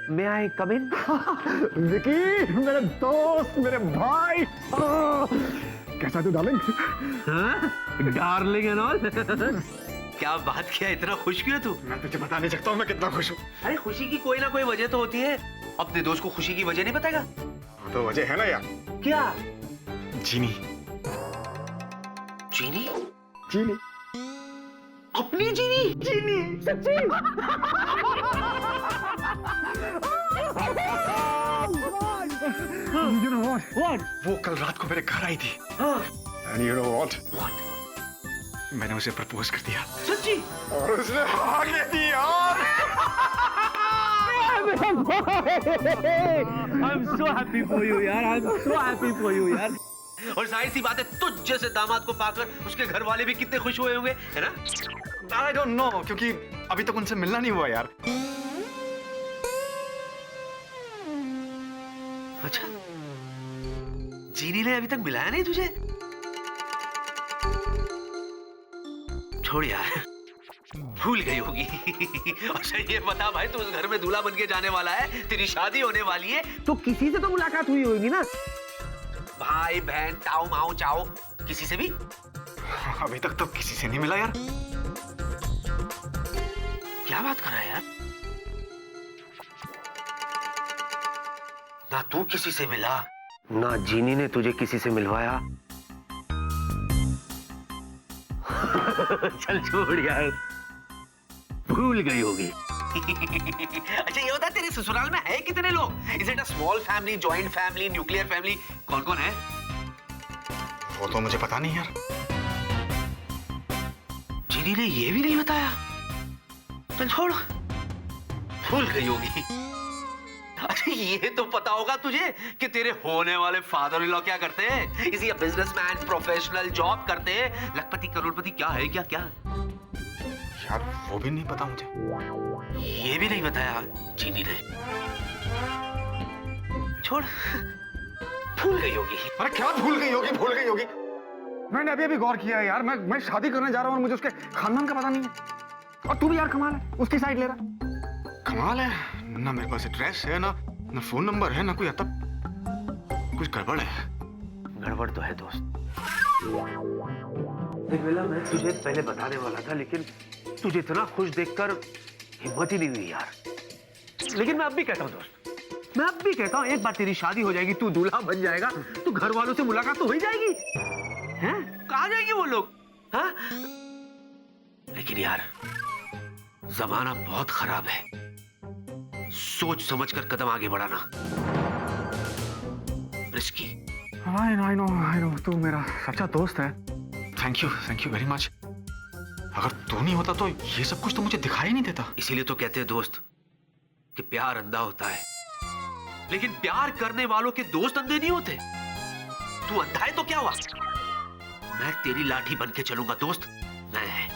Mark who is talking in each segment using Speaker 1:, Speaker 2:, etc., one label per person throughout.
Speaker 1: May I come in?
Speaker 2: Vicky, मेरे दोस्त, मेरे भाई, कैसा तू डार्लिंग?
Speaker 1: Darling and all. क्या बात किया, इतना खुश क्यों तू?
Speaker 2: मैं तुझे बता नहीं सकता हूँ मैं कितना खुश हूँ।
Speaker 1: अरे खुशी की कोई ना कोई वजह तो होती है। अपने दोस्त को खुशी की वजह नहीं बताएगा?
Speaker 2: तो वजह है ना यार।
Speaker 1: क्या?
Speaker 2: जीनी।
Speaker 1: चीनी?
Speaker 2: जीनी।
Speaker 1: अपनी चीनी?
Speaker 2: जीनी, सच्ची। You know what?
Speaker 1: What?
Speaker 2: वो कल रात को मेरे घर आई थी। And you know what?
Speaker 1: What?
Speaker 2: मैंने उसे प्रपोज कर दिया।
Speaker 1: सच्ची?
Speaker 2: और उसने हाँ कह दी यार।
Speaker 1: I'm so happy for you यार, I'm so happy for you यार। और जाहिर सी बात है तुझ जैसे दामाद को पाकर उसके घर वाले भी कितने खुश हुए होंगे, है ना?
Speaker 2: I don't know, क्योंकि अभी तक उनसे मिलना नहीं हुआ यार।
Speaker 1: अच्छा, जीनी ने अभी तक मिलाया नहीं तुझे? छोड़ यार, भूल गई होगी। अच्छा ये बता भाई, तू उस घर में दूल्हा बन के जाने वाला है, तेरी शादी होने वाली है, तो किसी से तो मुलाकात हुई होगी ना? भाई बहन ताऊ माऊ चाओ, किसी से भी?
Speaker 2: अभी तक तो किसी से नहीं मिला यार।
Speaker 1: क्या बात कर रहा है यार? ना तू किसी से मिला, ना जीनी ने तुझे किसी से मिलवाया। चल छोड़ यार, भूल गई होगी। अच्छा ये बता, तेरे ससुराल में है कितने लोग? Is it a small family, joint family, nuclear family? कौन कौन है?
Speaker 2: वो तो मुझे पता नहीं यार।
Speaker 1: जीनी ने ये भी नहीं बताया। चल छोड़, भूल गई होगी। अच्छा ये तो पता होगा तुझे कि तेरे होने वाले फादर इन लॉ क्या करते हैं? Is he a businessman, professional, job करते हैं, लखपति करोड़पति, क्या है क्या? क्या
Speaker 2: यार वो भी नहीं पता मुझे।
Speaker 1: ये भी नहीं बताया जीनी ने। छोड़, भूल गई होगी।
Speaker 2: अरे क्या भूल गई होगी, भूल गई होगी। मैंने अभी गौर किया है यार, मैं शादी करने जा रहा हूँ और मुझे उसके खानदान का पता नहीं है। और तू भी यार कमाल है, उसकी साइड ले रहा। कमाल है ना, मेरे पास एड्रेस है ना फोन नंबर है ना कोई आता। कुछ गड़बड़ है।
Speaker 1: गड़बड़ तो है दोस्त। देख बेला, मैं तुझे पहले बताने वाला था, लेकिन तुझे इतना खुश देखकर हिम्मत ही नहीं हुई यार। लेकिन मैं अब भी कहता हूँ दोस्त, मैं अब भी कहता हूँ, एक बार तेरी शादी हो जाएगी, तू दूल्हा बन जाएगा, तो घर वालों से मुलाकात तो हो ही जाएगी। हैं? कहाँ जाएंगे वो लोग? हाँ? लेकिन यार जमाना बहुत खराब है, सोच समझकर कदम आगे बढ़ाना। रिस्की।
Speaker 2: I know, तू मेरा सच्चा दोस्त है। Thank you very much. अगर तू नहीं होता तो ये सब कुछ तो मुझे दिखाई नहीं देता।
Speaker 1: इसीलिए तो कहते हैं दोस्त कि प्यार अंधा होता है, लेकिन प्यार करने वालों के दोस्त अंधे नहीं होते। तू अंधा है तो क्या हुआ? मैं तेरी लाठी बन के चलूंगा दोस्त। मैं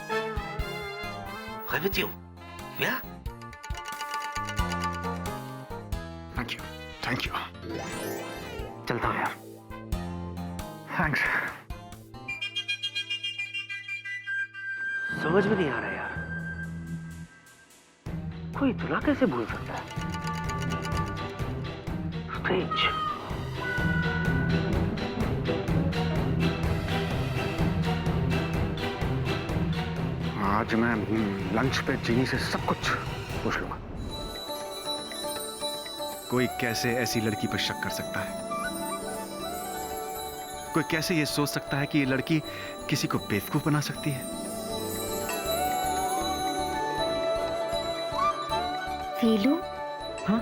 Speaker 1: विद यू। या?
Speaker 2: Thank you.
Speaker 1: चलता हूं यार।
Speaker 2: थैंक्स।
Speaker 1: समझ में नहीं आ रहा यार, कोई इतना कैसे भूल सकता है? स्ट्रेंज।
Speaker 2: आज मैं लंच पे जीनी से सब कुछ पूछ लूंगा।
Speaker 3: कोई कैसे ऐसी लड़की पर शक कर सकता है? कोई कैसे ये सोच सकता है कि ये लड़की किसी को बेवकूफ बना सकती है?
Speaker 4: वीलू,
Speaker 1: हाँ?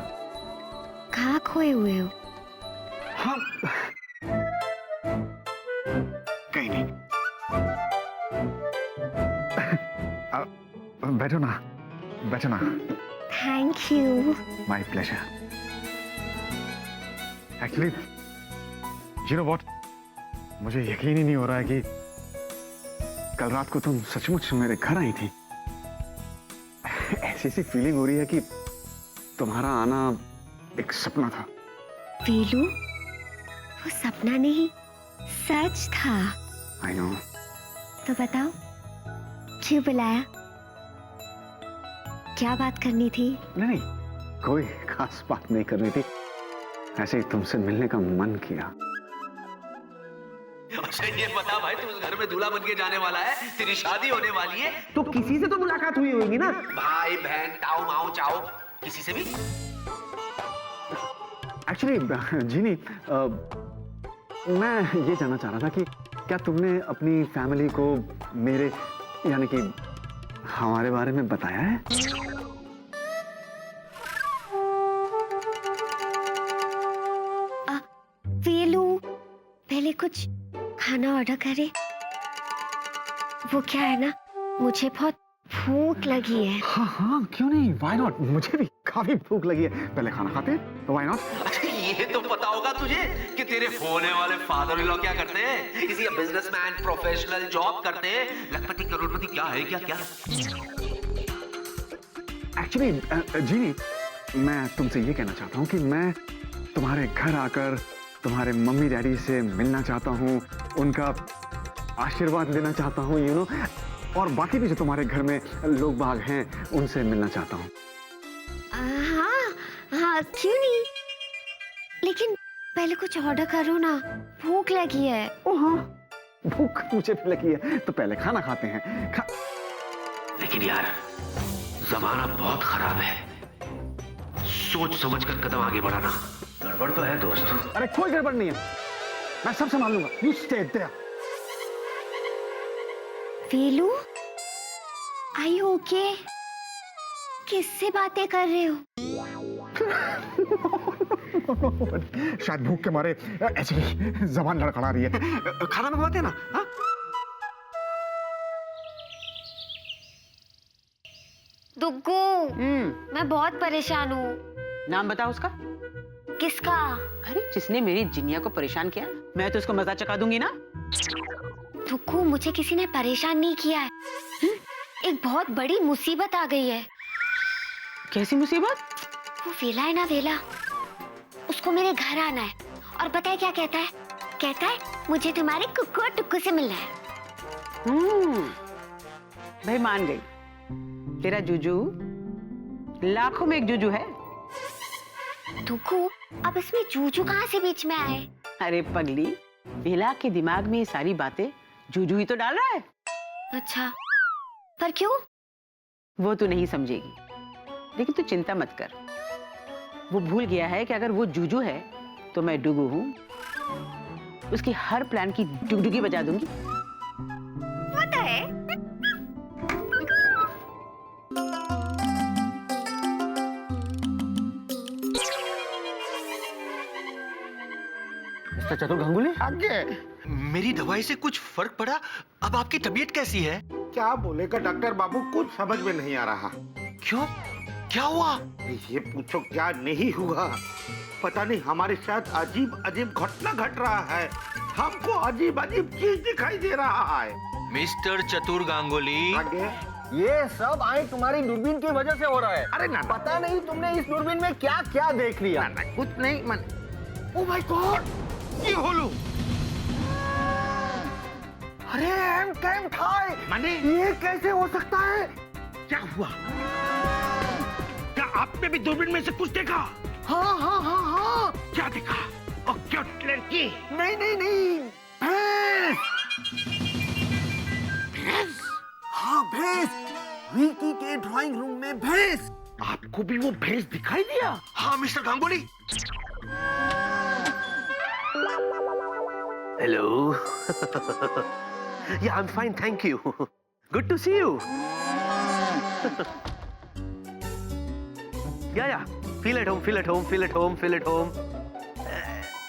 Speaker 4: कहाँ खोए हुए हो?
Speaker 2: हाँ, कहीं नहीं। बैठो ना।
Speaker 4: Thank you.
Speaker 2: My pleasure. Actually you know what, मुझे यकीन ही नहीं हो रहा है कि कल रात को तुम सचमुच मेरे घर आई थी। ऐसी सी फीलिंग हो रही है कि तुम्हारा आना एक सपना था।
Speaker 4: वीलू, वो सपना नहीं, सच था।
Speaker 2: I know.
Speaker 4: तो बताओ, क्यों बुलाया? क्या बात करनी थी?
Speaker 2: नहीं, कोई खास बात नहीं करनी थी, ऐसे ही तुमसे मिलने का मन किया।
Speaker 1: अच्छा ये बता भाई, तू उस घर में दूल्हा बन के जाने वाला है, तेरी शादी होने वाली है,
Speaker 2: तो किसी से तो मुलाकात हुई होगी ना?
Speaker 1: भाई बहन ताऊ माऊ चाओ किसी से भी?
Speaker 2: एक्चुअली जीनी, मैं ये जानना चाह रहा था कि क्या तुमने अपनी फैमिली को मेरे यानी कि हमारे बारे में बताया है?
Speaker 4: वेलू, पहले कुछ खाना ऑर्डर करे। वो क्या है ना, मुझे बहुत भूख लगी है।
Speaker 2: हाँ हाँ, क्यों नहीं, व्हाई नॉट, मुझे भी काफी भूख लगी है। पहले खाना खाते हैं, तो व्हाई नॉट।
Speaker 1: अच्छा ये तो पता होगा तुझे कि तेरे होने वाले फादर इन लॉ क्या करते हैं? किसी बिजनेसमैन प्रोफेशनल जॉब करते हैं, लखपति करोड़पति, क्या है क्या क्या?
Speaker 2: एक्चुअली जीनी, मैं तुमसे ये कहना चाहता हूँ कि मैं तुम्हारे घर आकर तुम्हारे मम्मी डैडी से मिलना चाहता हूँ, उनका आशीर्वाद लेना चाहता हूँ, यू नो, और बाकी भी जो तुम्हारे घर में लोग बाग हैं उनसे मिलना चाहता हूँ।
Speaker 4: हाँ हाँ, क्यों नहीं, लेकिन पहले कुछ ऑर्डर करो ना, भूख लगी है।
Speaker 2: ओ हाँ, भूख मुझे भी लगी है, तो पहले खाना खाते हैं।
Speaker 1: लेकिन यार जमाना बहुत खराब है, सोच समझ कर कदम आगे बढ़ाना। गड़बड़ तो है दोस्त।
Speaker 2: अरे कोई गड़बड़ नहीं है, मैं सब संभाल लूंगा। You stay there.
Speaker 4: Velu, are you okay? किससे बातें कर रहे हो?
Speaker 2: शायद भूख के मारे ऐसे ही जबान लड़खड़ा रही है। खाना मंगवाते हैं ना? हाँ?
Speaker 4: दुग्गू, मैं बहुत परेशान हूँ।
Speaker 5: नाम बताओ उसका।
Speaker 4: किसका?
Speaker 5: अरे जिसने मेरी जिनिया को परेशान किया, मैं तो उसको मजा चखा दूंगी ना।
Speaker 4: दुग्गू, मुझे किसी ने परेशान नहीं किया है। एक बहुत बड़ी मुसीबत आ गई है।
Speaker 5: कैसी मुसीबत?
Speaker 4: वो वेला है ना, वेला, उसको मेरे घर आना है, और पता है क्या कहता है? कहता है मुझे तुम्हारे कुक्कू और टुक्कू से मिलना है।
Speaker 5: भाई मान गई, तेरा जुजू लाखों में एक जुजू है।
Speaker 4: दुग्गू, अब इसमें जूजू कहाँ से बीच में आए?
Speaker 5: अरे पगली, बेला के दिमाग में ये सारी बातें जुजू ही तो डाल रहा है।
Speaker 4: अच्छा, पर क्यों?
Speaker 5: वो तू नहीं समझेगी, लेकिन तू चिंता मत कर। वो भूल गया है कि अगर वो जुजू है तो मैं डुगू हूँ। उसकी हर प्लान की डुगडुगी बजा दूंगी।
Speaker 4: पता है,
Speaker 2: मिस्टर चतुर गंगुली, आगे।
Speaker 3: मेरी दवाई से कुछ फर्क पड़ा? अब आपकी तबीयत कैसी है?
Speaker 6: क्या बोलेगा डॉक्टर बाबू, कुछ समझ में नहीं आ रहा।
Speaker 3: क्यों, क्या हुआ?
Speaker 6: ये पूछो क्या नहीं हुआ, पता नहीं हमारे साथ अजीब अजीब घटना घट रहा है। हमको अजीब अजीब चीज दिखाई दे रहा है।
Speaker 3: मिस्टर चतुर गांगुली,
Speaker 6: आगे।
Speaker 7: ये सब आई तुम्हारी दूरबीन की वजह से हो रहा है।
Speaker 6: अरे ना,
Speaker 7: पता नहीं तुमने इस दूरबीन में क्या क्या देख लिया।
Speaker 6: ना, कुछ नहीं मन। ओ माय गॉड, ये होलू।
Speaker 7: अरे एम कैम थाई,
Speaker 6: माने
Speaker 7: ये कैसे हो सकता है?
Speaker 6: क्या हुआ? क्या आपने भी दूरबीन में से कुछ देखा?
Speaker 7: हाँ हाँ हाँ हाँ।
Speaker 6: क्या देखा? और क्यूट लड़की?
Speaker 7: नहीं नहीं नहीं, भैंस।
Speaker 6: भैंस?
Speaker 7: हाँ भैंस, विकी के ड्राइंग रूम में भैंस।
Speaker 6: आपको भी वो भैंस दिखाई दिया?
Speaker 3: हाँ mister Ganguly.
Speaker 1: Hello. Yeah, I'm fine, thank you. Good to see you. Yeah. Feel at home, feel at home, feel at home, feel at home.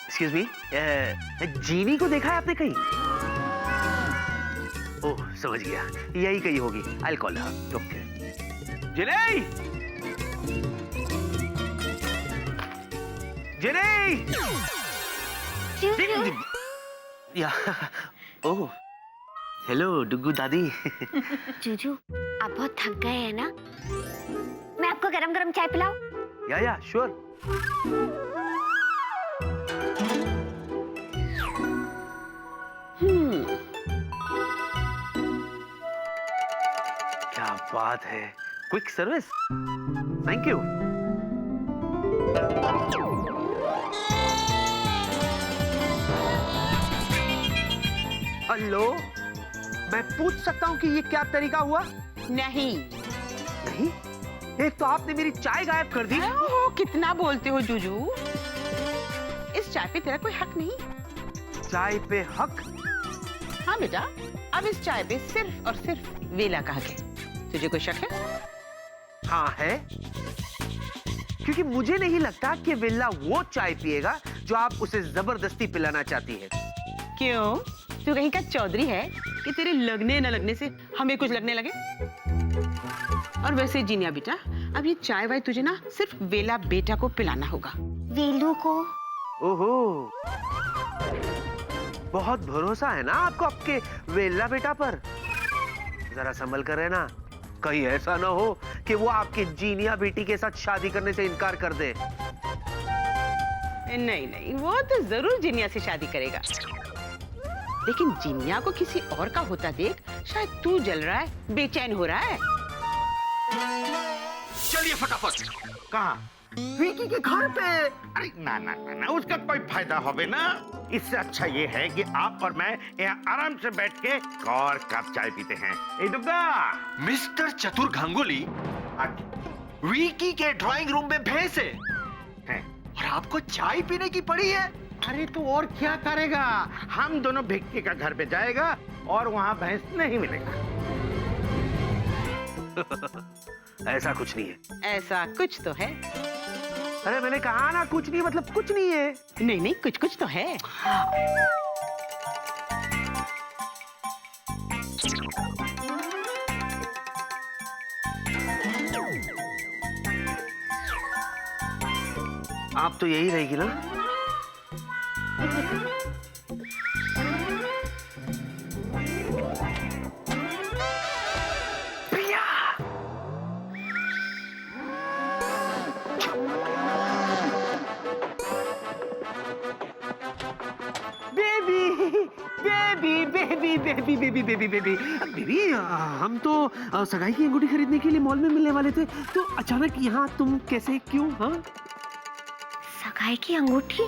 Speaker 1: Excuse me. जीवी को देखा है आपने कहीं? ओह, समझ गया। यही कहीं होगी। I'll call her. Okay. जिनेई! जिनेई! या, ओह, हेलो डुग्गू दादी।
Speaker 4: जूजू, आप बहुत थक गए हैं ना? मैं आपको गरम गरम चाय पिलाऊं?
Speaker 1: या, श्योर। क्या बात है, quick service, thank you. Hello, मैं पूछ सकता हूँ कि ये क्या तरीका हुआ?
Speaker 5: नहीं।
Speaker 1: नहीं, एक तो आपने मेरी चाय गायब कर दी।
Speaker 5: ओह, कितना बोलते हो जूजू। इस चाय पे तेरा कोई हक नहीं।
Speaker 1: चाय पे हक?
Speaker 5: हाँ बेटा, अब इस चाय पे सिर्फ और सिर्फ वेला का हक है। तुझे कोई शक है?
Speaker 1: हाँ है, क्योंकि मुझे नहीं लगता कि विल्ला वो चाय पिएगा जो आप उसे जबरदस्ती पिलाना चाहती है।
Speaker 5: क्यों? तू कहीं का चौधरी है कि तेरे लगने न लगने से हमें कुछ लगने लगे? और वैसे जीनिया बेटा, अब ये चाय वाय तुझे ना सिर्फ वेला बेटा को पिलाना होगा।
Speaker 4: वेलू को?
Speaker 1: ओहो, बहुत भरोसा है ना आपको आपके वेला बेटा पर। जरा संभल कर रहना, कहीं ऐसा ना हो कि वो आपकी जीनिया बेटी के साथ शादी करने से इनकार कर दे।
Speaker 5: नहीं नहीं, वो तो जरूर जीनिया से शादी करेगा, लेकिन जीनिया को किसी और का होता देख शायद तू जल रहा है, बेचैन हो रहा है।
Speaker 6: चलिए फटाफट। कहाँ? विकी के घर पे। अरे ना ना ना ना, उसका कोई फायदा होवे ना। इससे अच्छा ये है कि आप और मैं यहाँ आराम से बैठ के और कप चाय पीते हैं। ए दुर्गा,
Speaker 3: मिस्टर चतुर गांगुली, विकी के ड्राइंग रूम में भैंस है और आपको चाय पीने की पड़ी है।
Speaker 6: अरे तो और क्या करेगा? हम दोनों भिक्की का घर पे जाएगा और वहाँ भैंस नहीं मिलेगा।
Speaker 1: ऐसा कुछ नहीं है।
Speaker 5: ऐसा कुछ तो है।
Speaker 1: अरे मैंने कहा ना कुछ नहीं, मतलब कुछ नहीं है।
Speaker 5: नहीं नहीं, कुछ कुछ तो है।
Speaker 1: आप तो यही रहेगी ना? बेबी, हम तो सगाई की अंगूठी खरीदने के लिए मॉल में मिलने वाले थे, तो अचानक यहाँ तुम कैसे, क्यों? हाँ,
Speaker 4: सगाई की अंगूठी?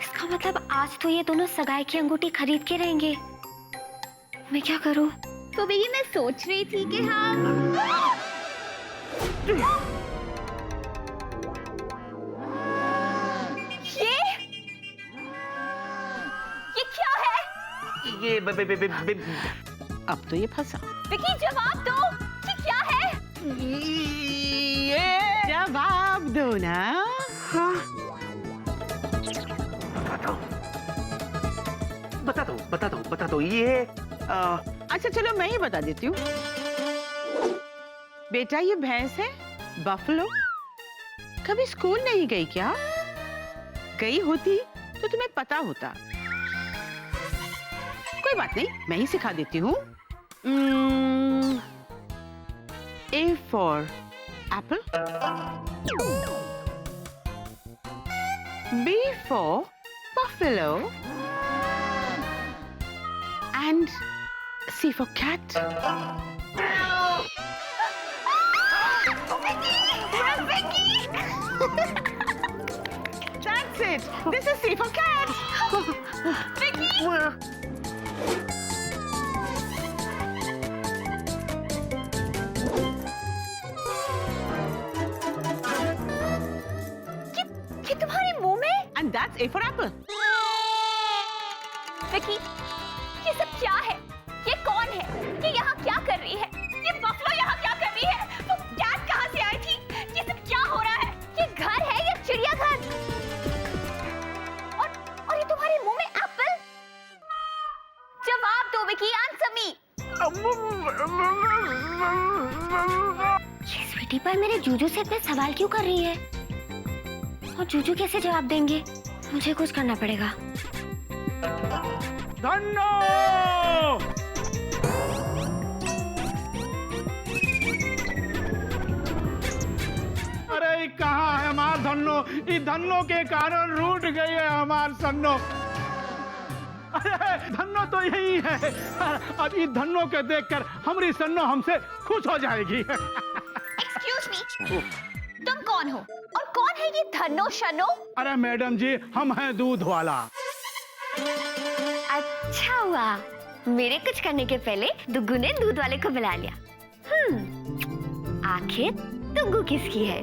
Speaker 4: इसका मतलब आज तो ये दोनों सगाई की अंगूठी खरीद के रहेंगे। मैं क्या करूं?
Speaker 8: तो बेबी मैं सोच रही थी कि हम ये क्या है?
Speaker 1: ये
Speaker 5: अब तो ये फंसा।
Speaker 8: विकी जवाब दो, ये क्या है?
Speaker 5: जवाब दो ना।
Speaker 1: हाँ, बताता हूँ। ये
Speaker 5: अच्छा चलो मैं ही बता देती हूँ। बेटा ये भैंस है बफलो। कभी स्कूल नहीं गई क्या? गई होती तो तुम्हें पता होता। कोई बात नहीं, मैं ही सिखा देती हूँ। A for apple, B for buffalo, and C for cat. That's it. This is C for cat.
Speaker 8: ये तुम्हारे मुंह में?
Speaker 5: And that's A for apple.
Speaker 8: Vicky, ये सब क्या है? ये कौन है? ये यहाँ क्या कर रही है? ये बफलो यहाँ क्या कर रही है? वो कैट कहाँ से आई थी? ये सब क्या हो रहा है? ये घर है या चिड़ियाघर? और ये तुम्हारे मुंह में एप्पल? जवाब दो विकी, आंसर मी।
Speaker 4: ये स्वीटी पर मेरे जूजू से इतने सवाल क्यों कर रही है? और जूजू कैसे जवाब देंगे? मुझे कुछ करना पड़ेगा।
Speaker 6: धन्नो!
Speaker 9: अरे कहाँ है हमार धन्नो? इस धन्नो के कारण रूठ गई है हमार सन्नो। अरे धन्नो तो यही है। अब इस धन्नो के देखकर हमारी सन्नो हमसे खुश हो जाएगी।
Speaker 8: एक्सक्यूज मी, तुम कौन हो और है ये धन्नो शनो?
Speaker 9: अरे मैडम जी, हम हैं दूध वाला।
Speaker 4: अच्छा हुआ मेरे कुछ करने के पहले दुग्गू ने दूध वाले को बुला लिया। आखिर दुग्गू किसकी है?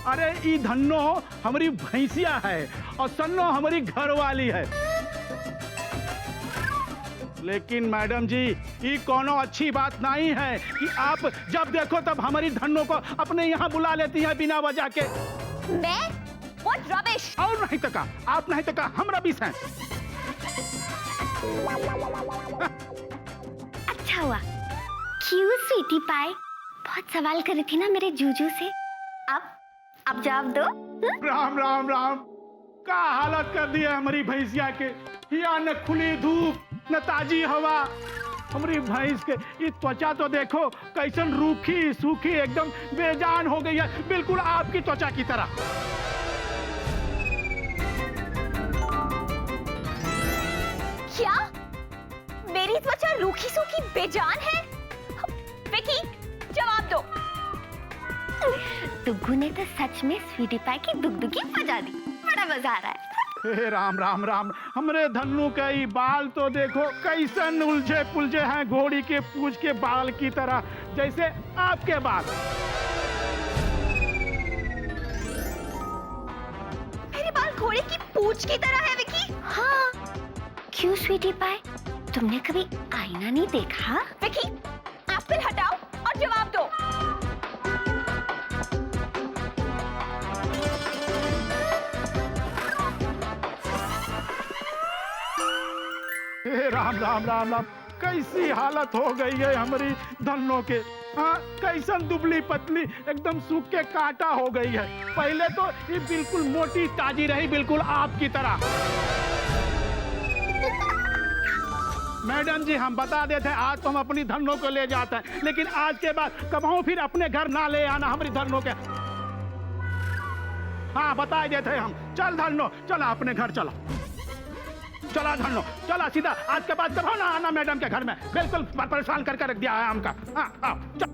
Speaker 9: अरे ई धन्नो हमारी भैंसिया है और सन्नो हमारी घरवाली है। लेकिन मैडम जी, ये कोनो अच्छी बात नहीं है कि आप जब देखो तब हमारी धन्नो को अपने यहाँ बुला लेती हैं बिना वजह के।
Speaker 8: मैं? What rubbish!
Speaker 9: और नहीं तो का, आप नहीं तो का, हम रबिश हैं।
Speaker 4: अच्छा हुआ क्यों स्वीटी पाई बहुत सवाल कर रही थी ना मेरे जूजू से। अब जवाब दो।
Speaker 9: राम राम राम, का हालत कर दिया हमारी भैंसिया के। या न खुली धूप न ताजी हवा। हमारी भैंस के ये त्वचा तो देखो कैसन रूखी सूखी एकदम बेजान हो गई है, बिल्कुल आपकी त्वचा की तरह।
Speaker 8: क्या मेरी त्वचा रूखी सूखी बेजान है? विकी, जवाब दो।
Speaker 4: दुग्गू ने तो सच में स्वीटी पाई की दुगदुगी बजा दी। बड़ा मजा आ रहा है।
Speaker 9: हे राम राम राम, हमरे धन्नू का ये बाल तो देखो कैसन उलझे पुलझे हैं, घोड़ी के पूंछ के बाल की तरह, जैसे आपके बाल।
Speaker 8: मेरे बाल घोड़े की पूंछ की तरह है विकी।
Speaker 4: हाँ, क्यों स्वीटी पाई, तुमने कभी आईना नहीं देखा?
Speaker 8: विकी, एप्पल हटाओ और जवाब दो।
Speaker 9: हे राम राम राम राम, कैसी हालत हो गई है हमारी धन्नो के। हाँ, कैसन दुबली पतली एकदम सूख के कांटा हो गई है। पहले तो ये बिल्कुल मोटी ताजी रही, बिल्कुल आपकी तरह। मैडम जी, हम बता देते हैं आज तो हम अपनी धन्नो को ले जाते हैं, लेकिन आज के बाद कभी फिर अपने घर ना ले आना हमारी धन्नो के। हाँ, बता देते हैं हम। चल धन्नो, चला अपने घर चला। चला धन्नो, चला सीधा, आज के बाद कभी ना आना मैडम के घर में, बिल्कुल परेशान करके रख दिया है हमका। हाँ, हाँ, चल।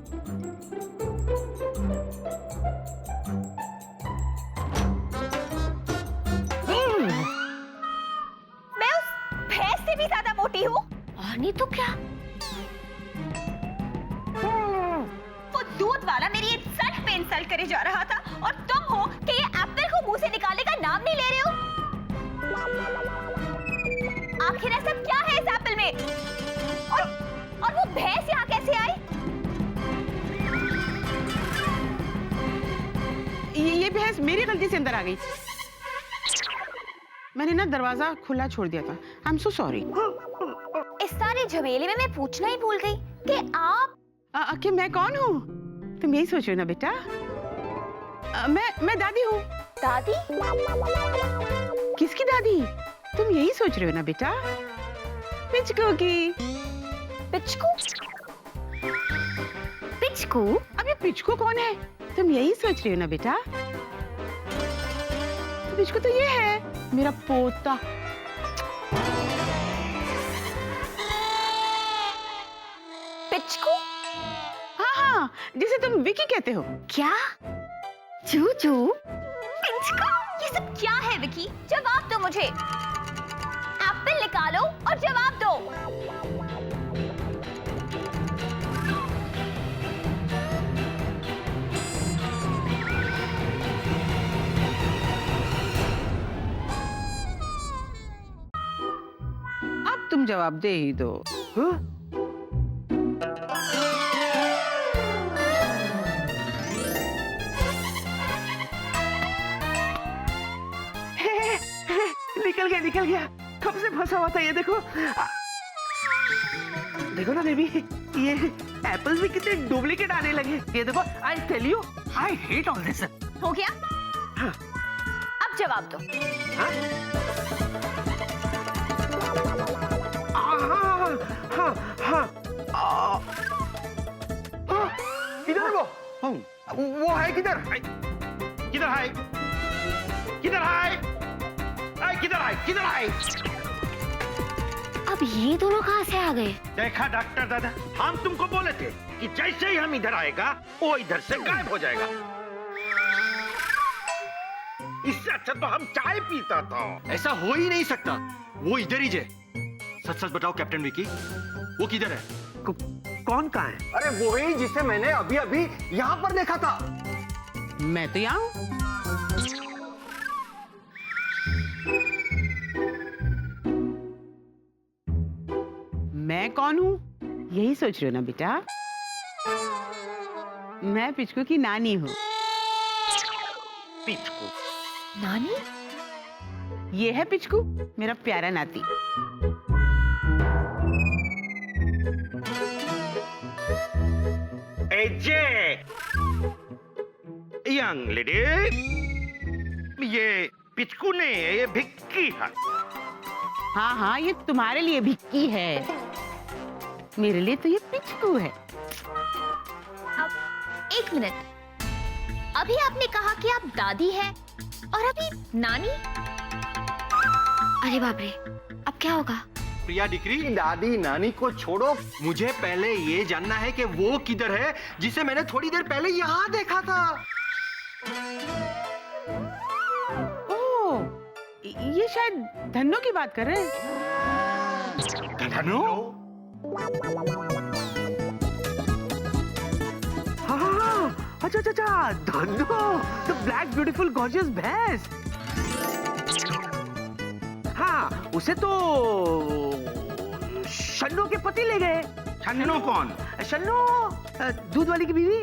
Speaker 8: मैं उस भैंस से भी ज्यादा मोटी हूँ।
Speaker 4: और नहीं तो क्या।
Speaker 8: वो दूध वाला मेरी इंसल्ट पे इंसल्ट करे जा रहा था और तुम हो कि ये एप्पल को मुंह से निकालने का नाम नहीं ले रहे हो। आखिर ऐसा क्या है इस एप्पल में? और वो भैंस यहाँ कैसे आई?
Speaker 5: ये भैंस मेरी गलती से अंदर आ गई। मैंने ना दरवाजा खुला छोड़ दिया था। I am so sorry.
Speaker 8: इस सारे झमेले में मैं पूछना ही भूल गई कि आप
Speaker 5: कि मैं कौन हूँ? तुम यही सोच रहे हो ना बेटा? मैं दादी हूँ।
Speaker 8: दादी?
Speaker 5: किसकी दादी? तुम यही सोच रहे हो ना बेटा? पिचकू की।
Speaker 8: पिचकू?
Speaker 4: पिचकू?
Speaker 5: अब ये पिचकू कौन है? तुम यही सोच रहे हो ना बेटा? तो पिचकू तो ये है, मेरा पोता।
Speaker 8: पिचकू?
Speaker 5: हाँ, जिसे तुम विकी कहते हो।
Speaker 4: क्या? जूजू?
Speaker 8: पिचकू? ये सब क्या है विकी? जवाब दो मुझे। एप्पल निकालो और जवाब दो।
Speaker 5: अब तुम जवाब दे ही दो।
Speaker 1: निकल गया, कब से फंसा हुआ था ये देखो। देखो ना बेबी, ये एप्पल्स भी कितने डुप्लीकेट आने लगे। ये देखो, I tell you, I hate all this.
Speaker 8: हो गया?
Speaker 1: हाँ।
Speaker 8: अब जवाब दो।
Speaker 1: हाँ? हाँ, हाँ, हाँ, किधर है वो है किधर?
Speaker 6: किधर है? किधर है? किधर है?
Speaker 4: अब ये दोनों कहाँ से आ गए?
Speaker 6: देखा डॉक्टर दादा, हम तुमको बोले थे कि जैसे ही हम इधर आएगा वो इधर से गायब हो जाएगा। इससे अच्छा तो हम चाय पीता था।
Speaker 3: ऐसा हो ही नहीं सकता। वो इधर ही जे। सच सच बताओ कैप्टन विकी, वो किधर है?
Speaker 1: कौन कहाँ है?
Speaker 2: अरे वही जिसे मैंने अभी अभी यहाँ पर देखा था।
Speaker 5: मैं तो यहाँ हूँ। मैं कौन हूँ यही सोच रहे हो ना बेटा? मैं पिचकू की नानी हूँ।
Speaker 6: पिचकू?
Speaker 8: नानी?
Speaker 5: ये है पिचकू, मेरा प्यारा नाती।
Speaker 6: एजे यंग लेडी, ये पिचकू ने, ये भिक्की है।
Speaker 5: हाँ हाँ, ये तुम्हारे लिए भिक्की है, मेरे लिए तो ये पिचकू है।
Speaker 8: अब एक मिनट, अभी आपने कहा कि आप दादी हैं और अभी नानी।
Speaker 4: अरे बाप रे, अब क्या होगा?
Speaker 3: प्रिया डिक्री,
Speaker 2: दादी नानी को छोड़ो।
Speaker 3: मुझे पहले ये जानना है कि वो किधर है जिसे मैंने थोड़ी देर पहले यहाँ देखा था।
Speaker 5: ओह, ये शायद धन्नो की बात कर रहे हैं।
Speaker 3: धन्नो?
Speaker 1: हाँ, अच्छा अच्छा अच्छा, Dhanno, the black beautiful gorgeous भैंस। हाँ, उसे तो शन्नो के पति ले गए।
Speaker 6: छन्नो कौन?
Speaker 1: शन्नो, दूध वाली की बीवी।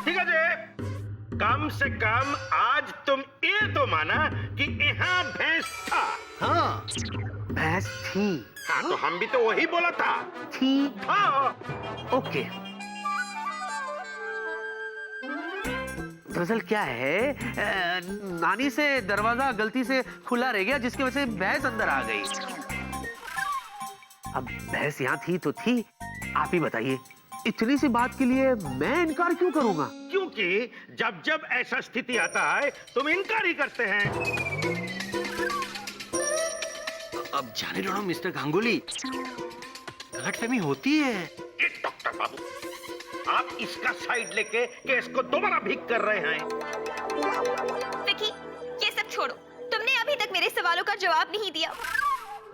Speaker 6: ठीक है जी, कम से कम आज तुम ये तो माना कि यहाँ भैंस था।
Speaker 3: हाँ,
Speaker 1: भैंस थी।
Speaker 6: हाँ, तो हम भी तो वही बोला था।
Speaker 1: थी।
Speaker 6: हाँ।
Speaker 1: ओके। दरअसल क्या है, नानी से दरवाजा गलती से खुला रह गया, जिसकी वजह से भैंस अंदर आ गई। अब भैंस यहाँ थी तो थी, आप ही बताइए, इतनी सी बात के लिए मैं इनकार क्यों करूंगा?
Speaker 6: क्योंकि जब जब ऐसा स्थिति आता है तुम इनकार ही करते हैं।
Speaker 3: अब जाने दो मिस्टर गांगुली, गलतफहमी होती है।
Speaker 6: ये डॉक्टर बाबू, आप इसका साइड लेके केस को दोबारा भीग कर रहे हैं।
Speaker 8: विकी, ये सब छोड़ो। तुमने अभी तक मेरे सवालों का जवाब नहीं दिया।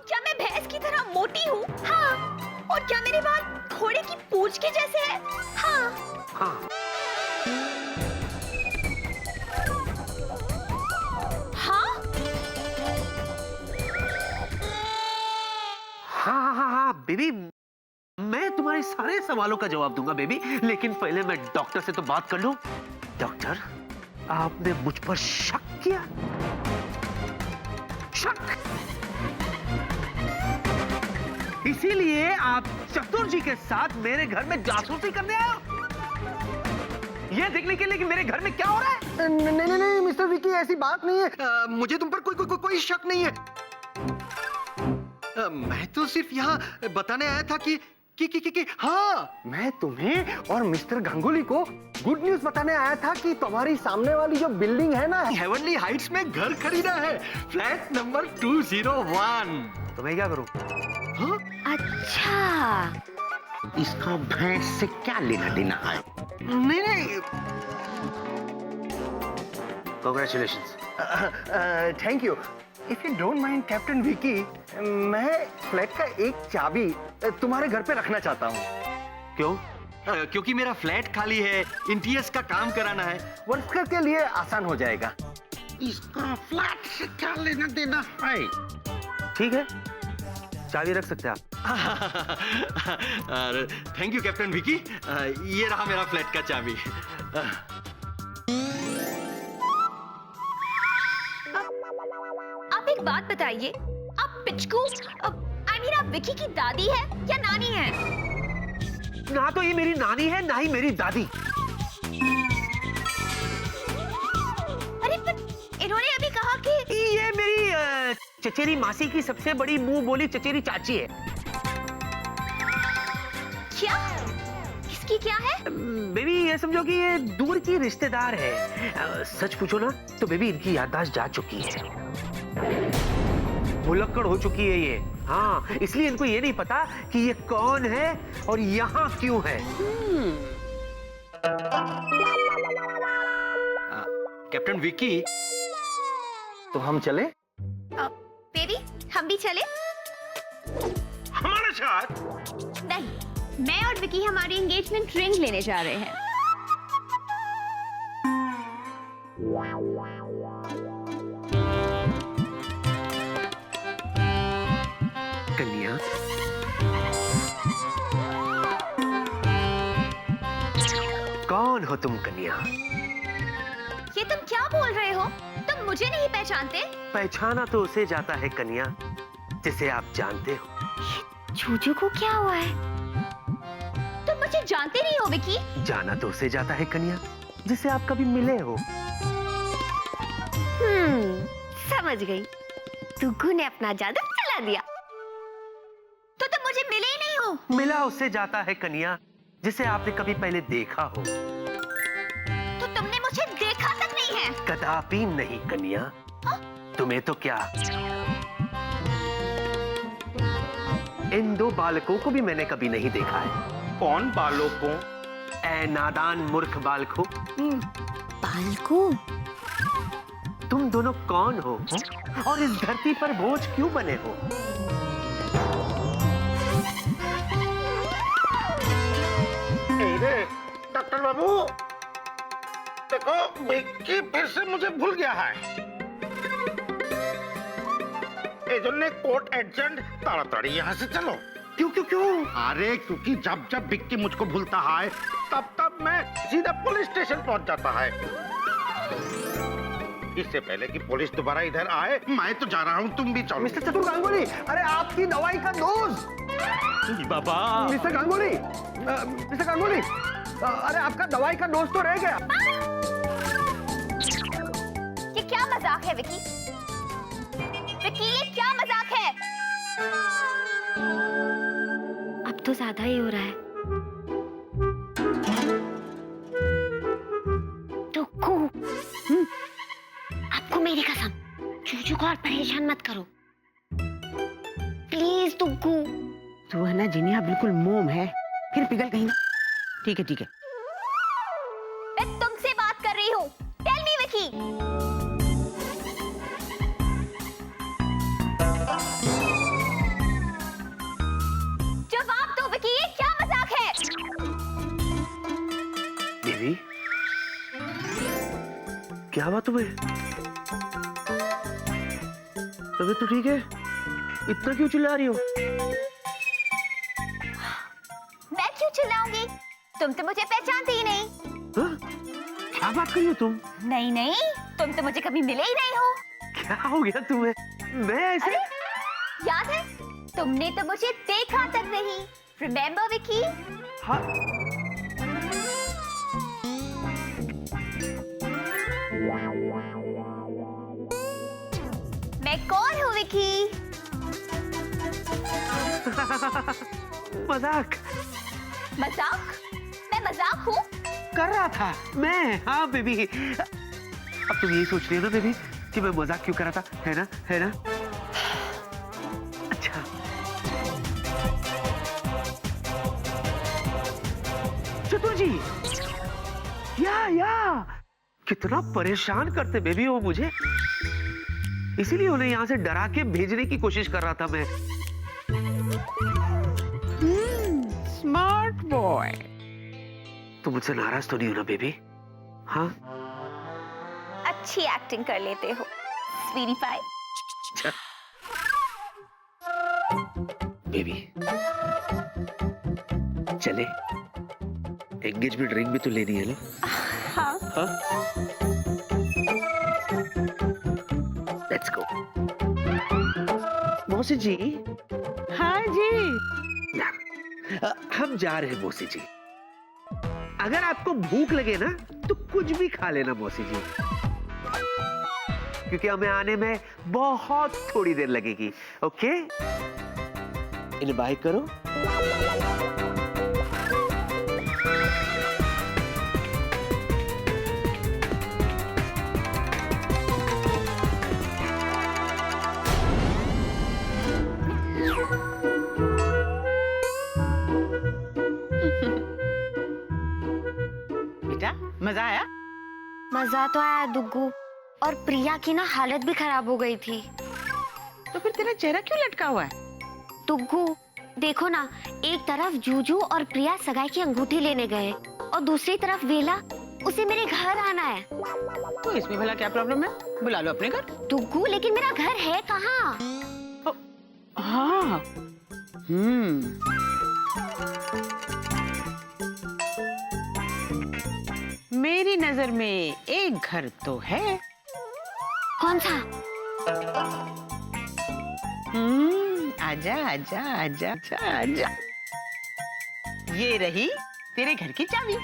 Speaker 8: क्या मैं भैंस की तरह मोटी हूँ? हाँ। और क्या मेरे बाल घोड़े की पूंछ के जैसे हैं? हाँ।
Speaker 1: हाँ।
Speaker 8: हाँ?
Speaker 1: हाँ हाँ हाँ बेबी, मैं तुम्हारे सारे सवालों का जवाब दूंगा बेबी, लेकिन पहले मैं डॉक्टर से तो बात कर लूं। डॉक्टर, आपने मुझ पर शक किया? शक? इसीलिए आप चतुर जी के साथ मेरे घर में जासूसी करने आए हो? ये देखने के लिए कि मेरे घर में क्या हो रहा है?
Speaker 2: नहीं मिस्टर विकी, ऐसी बात नहीं है।
Speaker 3: मुझे तुम पर कोई शक नहीं है। मैं तो सिर्फ यहाँ बताने आया था कि हाँ,
Speaker 2: मैं तुम्हें और मिस्टर गांगुली को गुड न्यूज बताने आया था कि तुम्हारी सामने वाली जो बिल्डिंग है ना,
Speaker 3: हेवनली हाइट्स में घर खरीदा है, फ्लैट नंबर 201।
Speaker 1: तो मैं क्या करूं?
Speaker 3: हाँ?
Speaker 8: अच्छा,
Speaker 6: इसका भैंस से क्या लेना देना है?
Speaker 3: नहीं।
Speaker 1: Congratulations.
Speaker 2: Thank you. If you don't mind captain Vicky, मैं फ्लैट का एक चाबी तुम्हारे घर पे रखना चाहता हूँ।
Speaker 1: क्यों?
Speaker 3: क्योंकि मेरा फ्लैट खाली है, इंटीरियर्स का काम कराना है।
Speaker 2: वर्कर के लिए आसान हो जाएगा।
Speaker 6: इसका फ्लैट से क्या लेना देना है?
Speaker 1: ठीक है, चाबी रख सकते हैं आप।
Speaker 3: थैंक यू कैप्टन विकी, ये रहा मेरा फ्लैट का चाबी।
Speaker 8: आप एक बात बताइए, आप पिचकू, आई मीन आप विकी की दादी है या नानी है?
Speaker 1: ना तो ये मेरी नानी है, ना ही मेरी दादी।
Speaker 8: अरे पर इन्होंने अभी कहा कि
Speaker 1: ये मेरी चचेरी मासी की सबसे बड़ी मुंह बोली चचेरी चाची है।
Speaker 8: क्या? इसकी क्या है?
Speaker 1: बेबी, ये समझो कि ये दूर की रिश्तेदार है। सच पूछो ना तो बेबी, इनकी याददाश्त जा चुकी है, भुलक्कड़ हो चुकी है ये। हाँ, इसलिए इनको ये नहीं पता कि ये कौन है और यहाँ क्यों है।
Speaker 3: कैप्टन विकी,
Speaker 2: तो हम चले?
Speaker 8: बेबी हम भी चले?
Speaker 6: हमारे साथ?
Speaker 8: नहीं, मैं और विकी हमारी एंगेजमेंट रिंग लेने जा रहे हैं।
Speaker 1: कन्या, कौन हो तुम कन्या?
Speaker 8: ये तुम क्या बोल रहे हो? तुम मुझे नहीं पहचानते?
Speaker 1: पहचाना तो उसे जाता है कन्या जिसे आप जानते हो।
Speaker 4: जूजू को क्या हुआ है?
Speaker 8: तुम मुझे जानते नहीं हो विकी?
Speaker 1: जाना तो उसे जाता है कन्या जिसे आप कभी मिले हो।
Speaker 4: समझ गई। दुग्गू ने अपना जादू चला दिया।
Speaker 8: तो तुम मुझे मिले ही नहीं हो।
Speaker 1: मिला उससे जाता है कन्या जिसे आपने कभी पहले देखा हो।
Speaker 8: तो तुमने मुझे देखा तक नहीं है?
Speaker 1: कदापि नहीं कन्या। तुम्हें तो क्या, इन दो बालकों को भी मैंने कभी नहीं देखा है।
Speaker 6: कौन बालकों?
Speaker 1: ऐ नादान मूर्ख बालकों,
Speaker 4: बालकू,
Speaker 1: तुम दोनों कौन हो और इस धरती पर बोझ क्यों बने हो?
Speaker 6: डॉक्टर बाबू, देखो विक्की फिर से मुझे भूल गया है। एजेंट कोर्ट एजेंट, ताड़ाताड़ी यहाँ से चलो।
Speaker 1: क्यों क्यों क्यों?
Speaker 6: अरे क्योंकि जब जब विक्की मुझको भूलता है तब तब मैं सीधा पुलिस स्टेशन पहुंच जाता है। इससे पहले कि पुलिस दोबारा इधर आए, मैं तो जा रहा हूँ, तुम भी चलो।
Speaker 2: मिस्टर चतुर गांगुली, अरे आपकी दवाई का डोज।
Speaker 3: बाबा।
Speaker 2: मिस्टर गांगुली, मिस्टर गांगुली, अरे आपका दवाई का डोज तो रह गया।
Speaker 8: ये क्या मजाक है विकी? विकी ये क्या मजाक है?
Speaker 4: अब तो ज्यादा ही हो रहा है। दुग्गू, आपको मेरी कसम, जूजू को और परेशान मत करो प्लीज। दुग्गू,
Speaker 5: तू है ना जिनिया, बिल्कुल मोम है, फिर पिघल कहीं ना। ठीक है ठीक है।
Speaker 8: मैं तुमसे बात कर रही हूँ। Tell me Vicky. जवाब दो विकी, ये क्या मजाक है?
Speaker 1: देवी, क्या हुआ तुम्हें? तबीयत तो ठीक है? इतना क्यों चिल्ला रही हो?
Speaker 8: मैं क्यों चिल्लाऊंगी? तुम तो मुझे पहचानते ही नहीं।
Speaker 1: हाँ? क्या बात कर रही हो तुम?
Speaker 8: नहीं नहीं, तुम तो मुझे कभी मिले ही नहीं हो।
Speaker 1: क्या हो गया तुम्हें? मैं ऐसे?
Speaker 8: अरे याद है, तुमने तो मुझे देखा तक नहीं। रिमेम्बर विकी?
Speaker 1: हाँ।
Speaker 8: मैं कौन हूँ विकी?
Speaker 1: मजाक
Speaker 8: मजाक? मैं मजाक हूँ?
Speaker 1: कर रहा था मैं। हाँ बेबी, अब तुम यही सोच रही हो ना बेबी कि मैं मजाक क्यों कर रहा था, है ना? है ना? अच्छा, चतुर जी, या कितना परेशान करते बेबी वो मुझे, इसीलिए उन्हें यहाँ से डरा के भेजने की कोशिश कर रहा था मैं।
Speaker 5: Smart boy.
Speaker 1: तुम मुझसे नाराज तो नहीं हो ना बेबी? हाँ?
Speaker 8: अच्छी एक्टिंग कर लेते हो स्वीटी पाई।
Speaker 1: बेबी, चले, एंगेजमेंट रिंग भी तो लेनी है ना?
Speaker 8: हाँ।
Speaker 1: हाँ? Let's go. मौसी जी।
Speaker 5: हाँ जी।
Speaker 1: हम जा रहे हैं मौसी जी। अगर आपको भूख लगे ना तो कुछ भी खा लेना मौसी जी, क्योंकि हमें आने में बहुत थोड़ी देर लगेगी। ओके? इन्हें बाय करो।
Speaker 5: बेटा, मजा आया?
Speaker 4: मजा तो आया दुग्गू, और प्रिया की ना हालत भी खराब हो गई थी।
Speaker 5: तो फिर तेरा चेहरा क्यों लटका हुआ है?
Speaker 4: दुग्गू देखो ना, एक तरफ जूजू और प्रिया सगाई की अंगूठी लेने गए और दूसरी तरफ वेला, उसे मेरे घर आना है।
Speaker 5: तो इसमें भला क्या प्रॉब्लम है? बुला लो अपने घर।
Speaker 4: दुग्गू लेकिन मेरा घर है कहाँ?
Speaker 5: हाँ। मेरी नजर में एक घर तो है।
Speaker 4: कौन सा?
Speaker 5: आजा आजा आजा आजा आजा। ये रही तेरे घर की चाबी।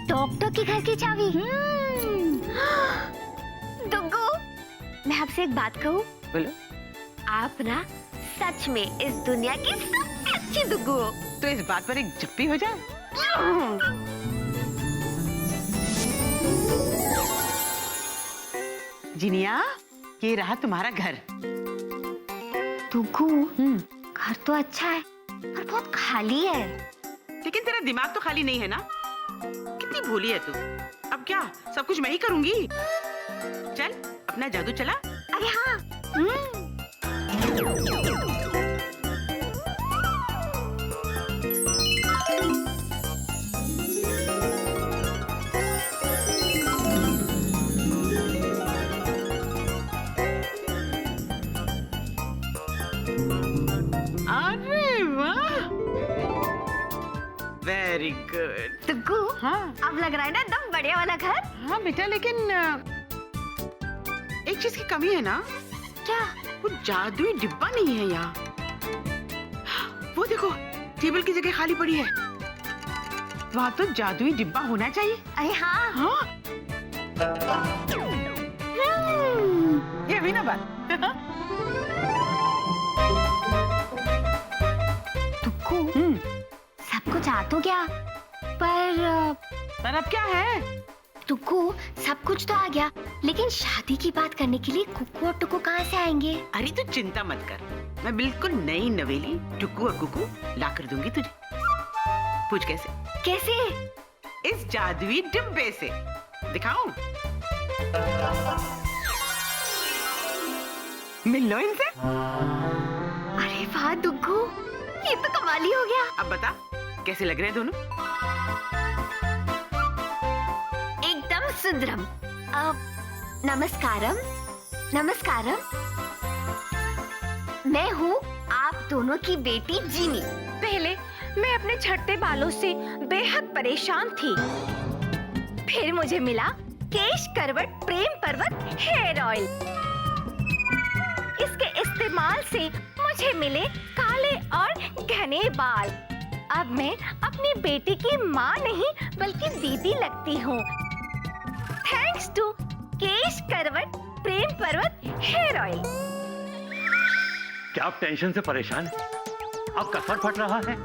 Speaker 4: डॉक्टर के घर की चाबी। दुग्गू, मैं आपसे एक बात कहूँ?
Speaker 5: बोलो।
Speaker 4: आप ना सच में इस दुनिया की सबसे अच्छी दुग्गू हो।
Speaker 5: तो इस बात पर एक जप्पी हो जाए। जिनिया, ये रहा तुम्हारा घर।
Speaker 4: दुग्गू, घर तो अच्छा है पर बहुत खाली है।
Speaker 5: लेकिन तेरा दिमाग तो खाली नहीं है ना? कितनी भोली है तू। अब क्या सब कुछ मैं ही करूंगी? चल अपना जादू चला।
Speaker 4: अरे हाँ।
Speaker 5: अरे वाह, वेरी गुड।
Speaker 4: दुग्गू,
Speaker 5: हाँ
Speaker 4: अब लग रहा है ना एकदम बढ़िया वाला घर।
Speaker 5: हाँ बेटा, लेकिन एक चीज की कमी है ना।
Speaker 4: क्या?
Speaker 5: वो जादुई डिब्बा नहीं है यहाँ। वो देखो, टेबल की जगह खाली पड़ी है। वहाँ तो जादुई डिब्बा होना चाहिए।
Speaker 4: अरे हाँ।
Speaker 5: हाँ ये भी ना बात।
Speaker 4: दुग्गू, सब कुछ आ तो गया, पर
Speaker 5: अब क्या है?
Speaker 4: दुग्गू सब कुछ तो आ गया, लेकिन शादी की बात करने के लिए कुकू और टुकू कहाँ से आएंगे?
Speaker 5: अरे तू चिंता मत कर, मैं बिल्कुल नई नवेली टुकू और कुकू ला कर दूंगी तुझे। पूछ कैसे?
Speaker 4: कैसे?
Speaker 5: इस जादुई डिब्बे से। दिखाऊं? मिल लो इनसे।
Speaker 4: अरे वाह दुग्गू, ये तो कमाली हो गया।
Speaker 5: अब बता कैसे लग रहे हैं दोनों?
Speaker 4: एकदम सुंदरम। नमस्कारम। नमस्कारम। मैं हूँ आप दोनों की बेटी जीनी। पहले मैं अपने छठे बालों से बेहद परेशान थी, फिर मुझे मिला केश करवट प्रेम पर्वत हेयर ऑयल। इसके इस्तेमाल से मुझे मिले काले और घने बाल। अब मैं अपनी बेटी की माँ नहीं बल्कि दीदी लगती हूँ, थैंक्स टू केश करवट प्रेम पर्वत हेयर ऑयल।
Speaker 10: क्या आप टेंशन से परेशान हैं? आपका सर फट रहा है?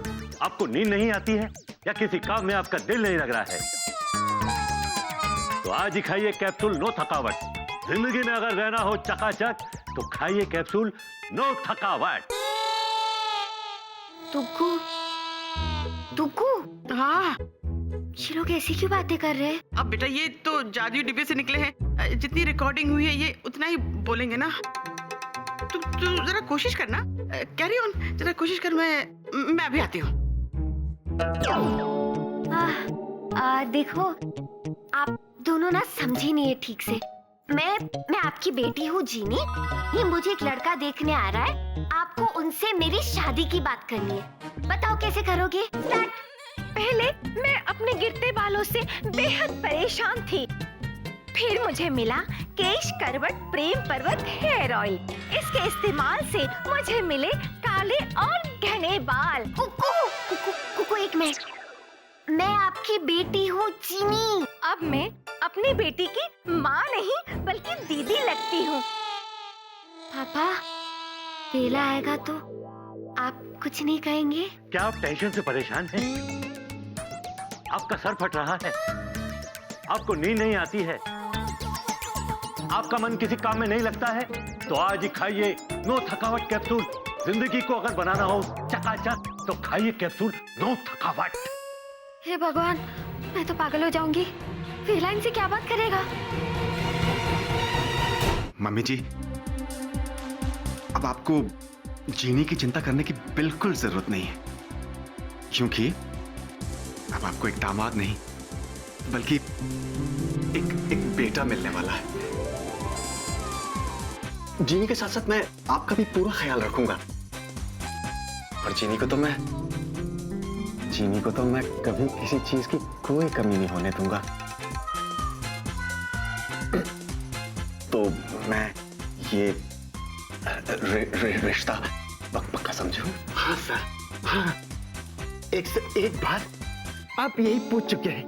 Speaker 10: आपको नींद नहीं आती है? या किसी काम में आपका दिल नहीं लग रहा है? तो आज ही खाइए कैप्सूल नो थकावट। जिंदगी में अगर रहना हो चकाचक तो खाइए कैप्सूल नो थकावट।
Speaker 4: दुग्गू, दुग्गू,
Speaker 5: हाँ
Speaker 4: ये लोग ऐसी क्यों बातें कर रहे हैं?
Speaker 5: अब बेटा ये तो जादुई डिब्बे से निकले हैं, जितनी रिकॉर्डिंग हुई है ये उतना ही बोलेंगे ना। तू जरा कोशिश करना, कैरी ऑन, जरा कोशिश कर। मैं अभी आती हूँ।
Speaker 4: देखो आप दोनों ना समझे नहीं है ठीक से। मैं आपकी बेटी हूँ जीनी। ये मुझे एक लड़का देखने आ रहा है, आपको उनसे मेरी शादी की बात करनी है। बताओ कैसे करोगे? पहले मैं अपने गिरते बालों से बेहद परेशान थी, फिर मुझे मिला केश करवट प्रेम पर्वत हेयर ऑयल। इसके इस्तेमाल से मुझे मिले काले और घने बाल। कुकू, कुकू, कुकू एक मिनट, मैं आपकी बेटी हूँ जीनी। अब मैं अपनी बेटी की माँ नहीं बल्कि दीदी लगती हूँ। पापा, वेला आएगा तो आप कुछ नहीं कहेंगे?
Speaker 10: क्या आप टेंशन से परेशान हैं? आपका सर फट रहा है? आपको नींद नहीं आती है? आपका मन किसी काम में नहीं लगता है? तो आज ही खाइए नो थकावट कैप्सूल। जिंदगी को अगर बनाना हो चकाचक तो खाइए कैप्सूल नो थकावट।
Speaker 4: हे भगवान, मैं तो पागल हो जाऊंगी। वेलाइन से क्या बात करेगा?
Speaker 2: मम्मी जी, अब आपको जीनी की चिंता करने की बिल्कुल जरूरत नहीं है, क्योंकि अब आपको एक दामाद नहीं बल्कि एक बेटा मिलने वाला है। जीनी के साथ साथ मैं आपका भी पूरा ख्याल रखूंगा, और जीनी को तो मैं कभी किसी चीज की कोई कमी नहीं होने दूंगा। तो मैं ये रिश्ता पक्का समझूं?
Speaker 6: हाँ सर, हाँ। 101 बार आप यही पूछ चुके हैं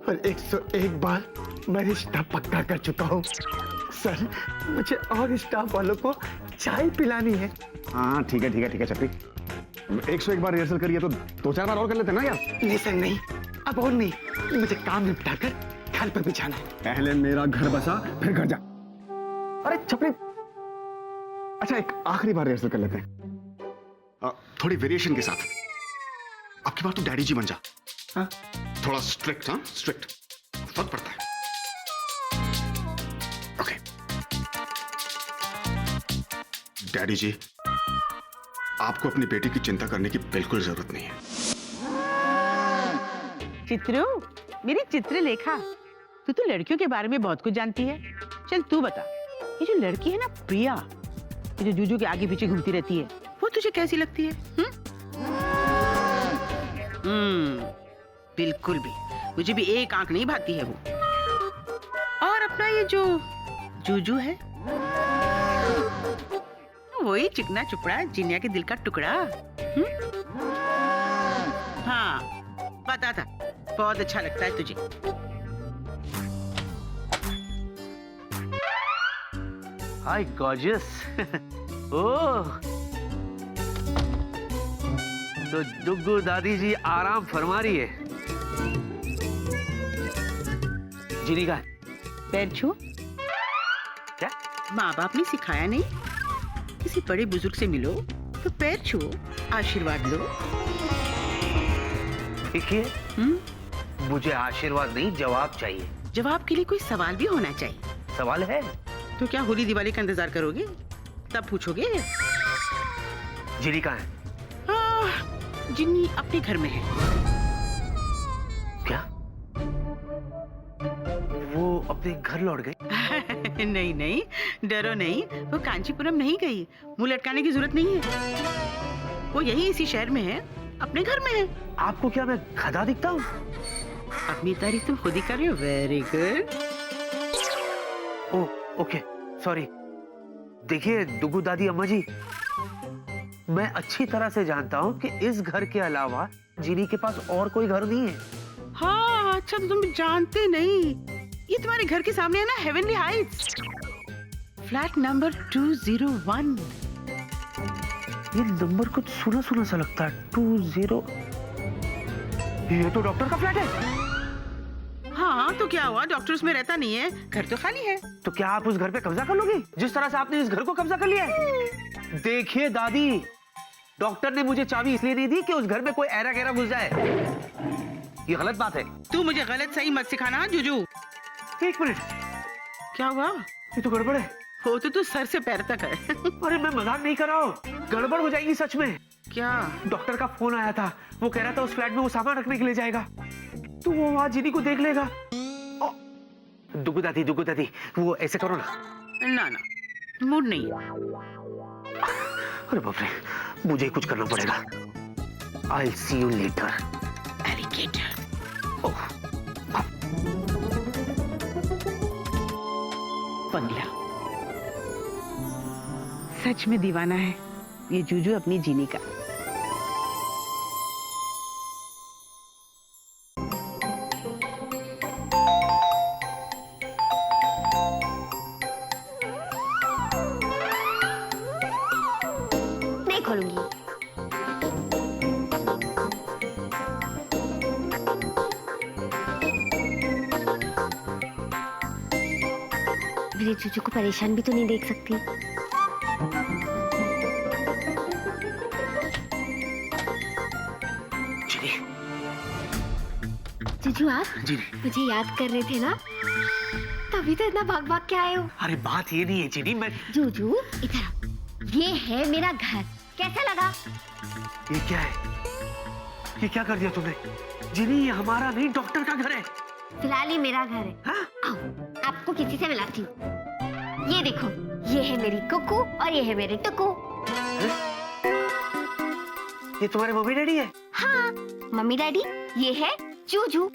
Speaker 6: और 101 बार मैं रिश्ता पक्का कर चुका हूँ। सर, मुझे और स्टाफ वालों को चाय पिलानी है।
Speaker 2: हाँ ठीक है चपरी, 101 बार रिहर्सल करिए तो 2-4 बार और कर लेते हैं ना यार।
Speaker 6: नहीं सर, नहीं, अब और नहीं, मुझे काम निपटाकर घर पर भी जाना है।
Speaker 2: पहले मेरा घर बसा फिर घर जा। अरे छपरी, अच्छा एक आखिरी बार रिहर्सल कर लेते हैं, थोड़ी वेरिएशन के साथ। अब की बार तो डैडी जी बन जा। हाँ? थोड़ा स्ट्रिक्ट, हाँ स्ट्रिक्ट फर्क पड़ता है। ओके डैडी जी, आपको अपनी बेटी की चिंता करने की बिल्कुल जरूरत नहीं है।
Speaker 5: चित्रू, मेरी चित्रलेखा, तू तो लड़कियों के बारे में बहुत कुछ जानती है। चल तू बता, ये जो लड़की है ना प्रिया, ये जो जूजू के आगे पीछे घूमती रहती है, वो तुझे कैसी लगती है? बिल्कुल भी, मुझे भी एक आंख नहीं भाती है वो। और अपना ये जो जूजू है, वही चिकना चुपड़ा जिनिया के दिल का टुकड़ा। हाँ पता था, बहुत अच्छा लगता है तुझे।
Speaker 1: हाय गॉर्जियस। ओह, तो डुग्गू दादी जी आराम फरमा रही है। जीनी का
Speaker 5: पैर छू।
Speaker 1: क्या?
Speaker 5: माँ बाप ने सिखाया नहीं? किसी बड़े बुजुर्ग से मिलो तो पैर छुओ, आशीर्वाद लो।
Speaker 1: देखिए, मुझे आशीर्वाद नहीं, जवाब चाहिए।
Speaker 5: जवाब के लिए कोई सवाल भी होना चाहिए।
Speaker 1: सवाल है
Speaker 5: तो क्या होली दिवाली का इंतजार करोगे, तब पूछोगे?
Speaker 1: जीनी कहाँ है?
Speaker 5: जिन्नी अपने घर में है।
Speaker 1: क्या? वो अपने घर लौट गई?
Speaker 5: नहीं नहीं, डरो नहीं, वो कांचीपुरम नहीं गई। मुंह लटकाने की जरूरत नहीं है, वो यही इसी शहर में है, अपने घर में है।
Speaker 1: आपको क्या मैं गधा दिखता हूँ?
Speaker 5: अपनी तारीफ तुम खुद ही कर रहे हो। Very good.
Speaker 1: Oh okay, sorry. देखिए डुगू दादी अम्मा जी, मैं अच्छी तरह से जानता हूँ कि इस घर के अलावा जीनी के पास और कोई घर नहीं है।
Speaker 5: हाँ अच्छा, तो तुम जानते नहीं, ये तुम्हारे घर के सामने है ना, हेवनली हाइट्स, फ्लैट नंबर 201।
Speaker 1: ये नंबर कुछ सुना सुना सा लगता है। 20। ये तो डॉक्टर का फ्लैट है।
Speaker 5: हाँ तो क्या हुआ, डॉक्टर उसमें रहता नहीं है, घर तो खाली है।
Speaker 1: तो क्या आप उस घर पे कब्जा कर लोगे, जिस तरह से आपने इस घर को कब्जा कर लिया है? देखिए दादी, डॉक्टर ने मुझे चाबी इसलिए नहीं दी कि उस घर में कोई ऐरा गैरा घुस जाए। ये गलत बात है।
Speaker 5: तू मुझे गलत सही मत सिखाना जूजू।
Speaker 1: एक मिनट,
Speaker 5: क्या हुआ?
Speaker 1: ये तो गड़बड़ है।
Speaker 5: हो तो तू सर से पैर तक है।
Speaker 1: अरे मैं मजाक नहीं कर रहा हूँ, गड़बड़ हो जाएगी सच में।
Speaker 5: क्या?
Speaker 1: डॉक्टर का फोन आया था, वो कह रहा था उस फ्लैट में वो सामान रखने के लिए जाएगा, तो वो वहां जीनी को देख लेगा। दुगु दादी, वो ऐसे करो ना।
Speaker 5: ना ना, मूड नहीं है।
Speaker 1: अरे बाप रे, मुझे कुछ करना पड़ेगा। I'll see you later.
Speaker 5: Alligator.
Speaker 1: ओह,
Speaker 5: बंगला सच में दीवाना है ये जूजू अपनी जीनी का।
Speaker 4: नहीं खोलूंगी। मेरे चूचू को परेशान भी तो नहीं देख सकती। चूचू, जूजू आप
Speaker 1: जी
Speaker 4: मुझे याद कर रहे थे ना, तभी तो इतना भाग भाग के आए हो।
Speaker 1: अरे बात ये नहीं है जीनी, मैं
Speaker 4: जूजू इधर आओ, ये है मेरा घर, कैसा लगा?
Speaker 1: ये क्या है? ये क्या कर दिया तुमने? जीनी ये हमारा नहीं, डॉक्टर का घर है।
Speaker 4: फिलहाल ये मेरा घर है।
Speaker 1: हाँ?
Speaker 4: आओ आपको किसी से मिलाती हूँ। ये देखो, ये है मेरी कुकू और ये है मेरे टुकू।
Speaker 1: ये तुम्हारे मम्मी डैडी है?
Speaker 4: हाँ मम्मी डैडी, ये है जूजू।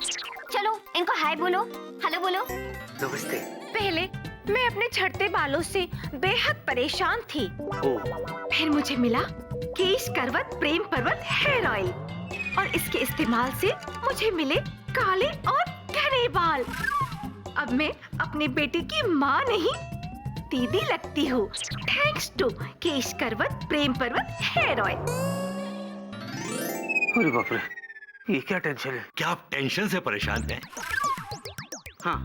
Speaker 4: चलो इनको हाय बोलो, हेलो बोलो।
Speaker 1: नमस्ते।
Speaker 8: पहले मैं अपने झड़ते बालों से बेहद परेशान थी। फिर मुझे मिला केश करवत प्रेम पर्वत हेयर ऑयल और इसके इस्तेमाल से मुझे मिले काले और घने बाल। अब मैं अपने बेटे की माँ नहीं दीदी लगती हूँ, थैंक्स टू केश करवत प्रेम पर्वत हेयर ऑयल।
Speaker 1: अरे बाप रे, ये क्या टेंशन है?
Speaker 10: क्या आप टेंशन से परेशान हैं?
Speaker 1: हाँ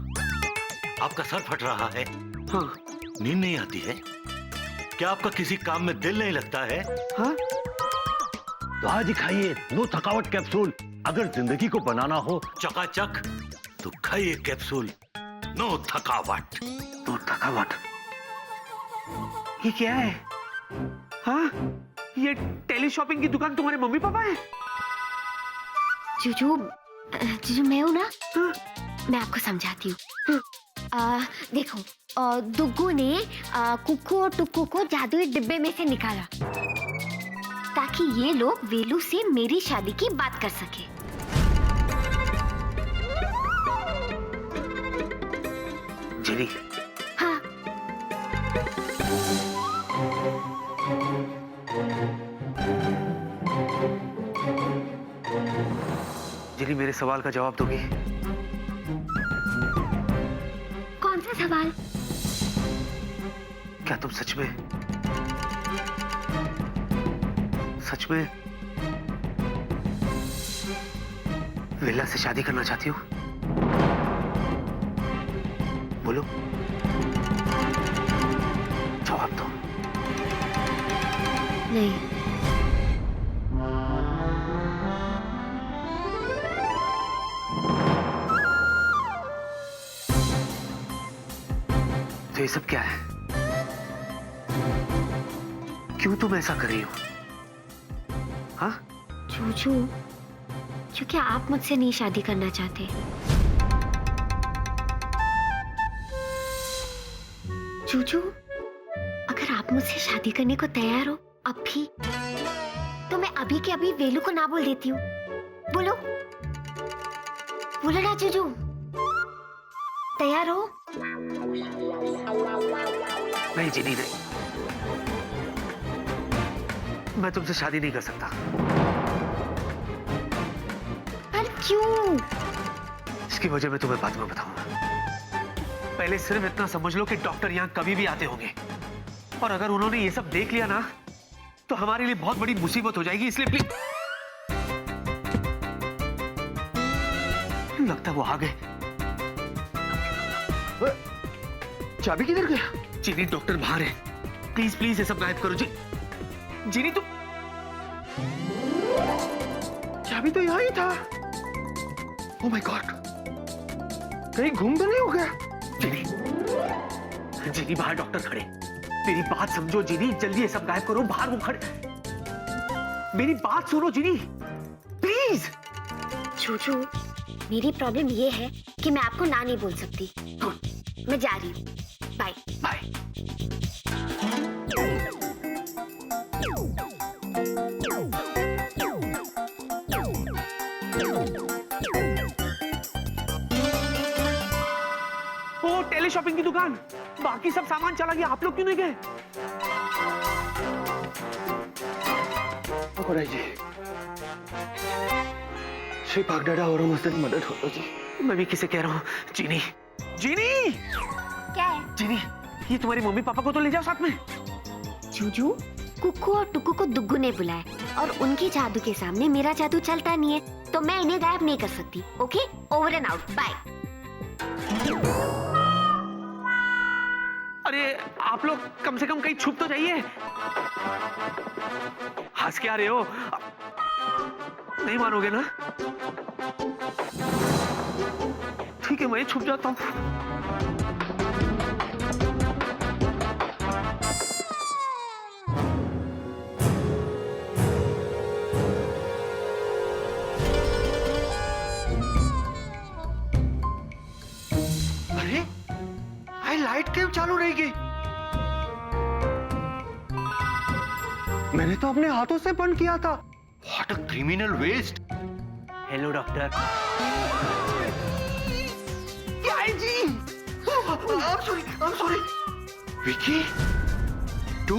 Speaker 10: आपका सर फट रहा है?
Speaker 1: हाँ
Speaker 10: नींद नहीं आती है? क्या आपका किसी काम में दिल नहीं लगता है?
Speaker 1: हाँ।
Speaker 10: तो आज ही खाइए नो थकावट कैप्सूल। अगर जिंदगी को बनाना हो चकाचक तो खाइए कैप्सूल नो थकावट।
Speaker 1: नो थकावट? ये क्या है? हाँ, ये टेली शॉपिंग की दुकान तुम्हारे मम्मी पापा है?
Speaker 4: जूजू जूजू मैं हूँ ना, मैं आपको समझाती हूँ। देखो, दुग्गू ने कुक्कू और टुक्कू को जादुई डिब्बे में से निकाला ताकि ये लोग वेलू से मेरी शादी की बात कर सके।
Speaker 1: जीनी।
Speaker 4: हाँ।
Speaker 1: जीनी मेरे सवाल का जवाब दोगी?
Speaker 4: कौन सा सवाल?
Speaker 1: क्या तुम सच में विला से शादी करना चाहती हो? बोलो, जवाब दो।
Speaker 4: नहीं।
Speaker 1: तो ये सब क्या है? क्यों तुम ऐसा कर रही हो? हाँ?
Speaker 4: जूजू, क्योंकि आप मुझसे नहीं शादी करना चाहते। जूजू, अगर आप मुझसे शादी करने को तैयार हो अब भी, तो मैं अभी के अभी वेलू को ना बोल देती हूँ। बोलो, बोलो ना जूजू, तैयार हो?
Speaker 1: नहीं जीनी नहीं, मैं तुमसे शादी नहीं कर सकता।
Speaker 4: पर क्यों?
Speaker 1: इसकी वजह मैं तुम्हें बाद में बताऊंगा। पहले सिर्फ इतना समझ लो कि डॉक्टर यहाँ कभी भी आते होंगे, और अगर उन्होंने ये सब देख लिया ना तो हमारे लिए बहुत बड़ी मुसीबत हो जाएगी, इसलिए प्लीज। लगता है वो आ गए। चाबी किधर गया? जीनी डॉक्टर बाहर है, प्लीज प्लीज ये सब गायब करो। जीनी तुम, चाबी तो यहाँ ही था। ओह माय गॉड, कहीं घूम तो नहीं हो गया? जीनी, जीनी बाहर डॉक्टर खड़े, मेरी बात समझो जीनी, जल्दी ये सब गायब करो। बाहर वो खड़े, मेरी बात सुनो जीनी, प्लीज।
Speaker 4: जूजू, मेरी प्रॉब्लम ये है कि मैं आपको ना नहीं बोल सकती। मैं जा रही हूँ, बाय
Speaker 1: बाय। ओ टेली शॉपिंग की दुकान, बाकी सब सामान चला गया, आप लोग क्यों नहीं गए? जी श्री भागडाडा और मस्जिद मदद हो तो जी। मैं भी किसे कह रहा हूँ? जीनी, जीनी,
Speaker 4: क्या है?
Speaker 1: जीनी, ये तुम्हारी मम्मी पापा को तो ले जाओ साथ में।
Speaker 4: जूजू, कुक्कू और टुक्कू को दुग्गू ने बुलाया और उनके जादू के सामने मेरा जादू चलता नहीं है, तो मैं इन्हें गायब नहीं कर सकती। Okay, over and out, bye.
Speaker 1: अरे आप लोग कम से कम कहीं छुप तो जाइए। हंस क्या रहे हो? नहीं मानोगे ना? ठीक है, मैं छुप जाता हूँ।
Speaker 3: अरे आई लाइट क्यों चालू रह गई? मैंने तो अपने हाथों से बंद किया था। What a criminal waste.
Speaker 1: Hello doctor.
Speaker 3: I'm sorry. Vicky, तू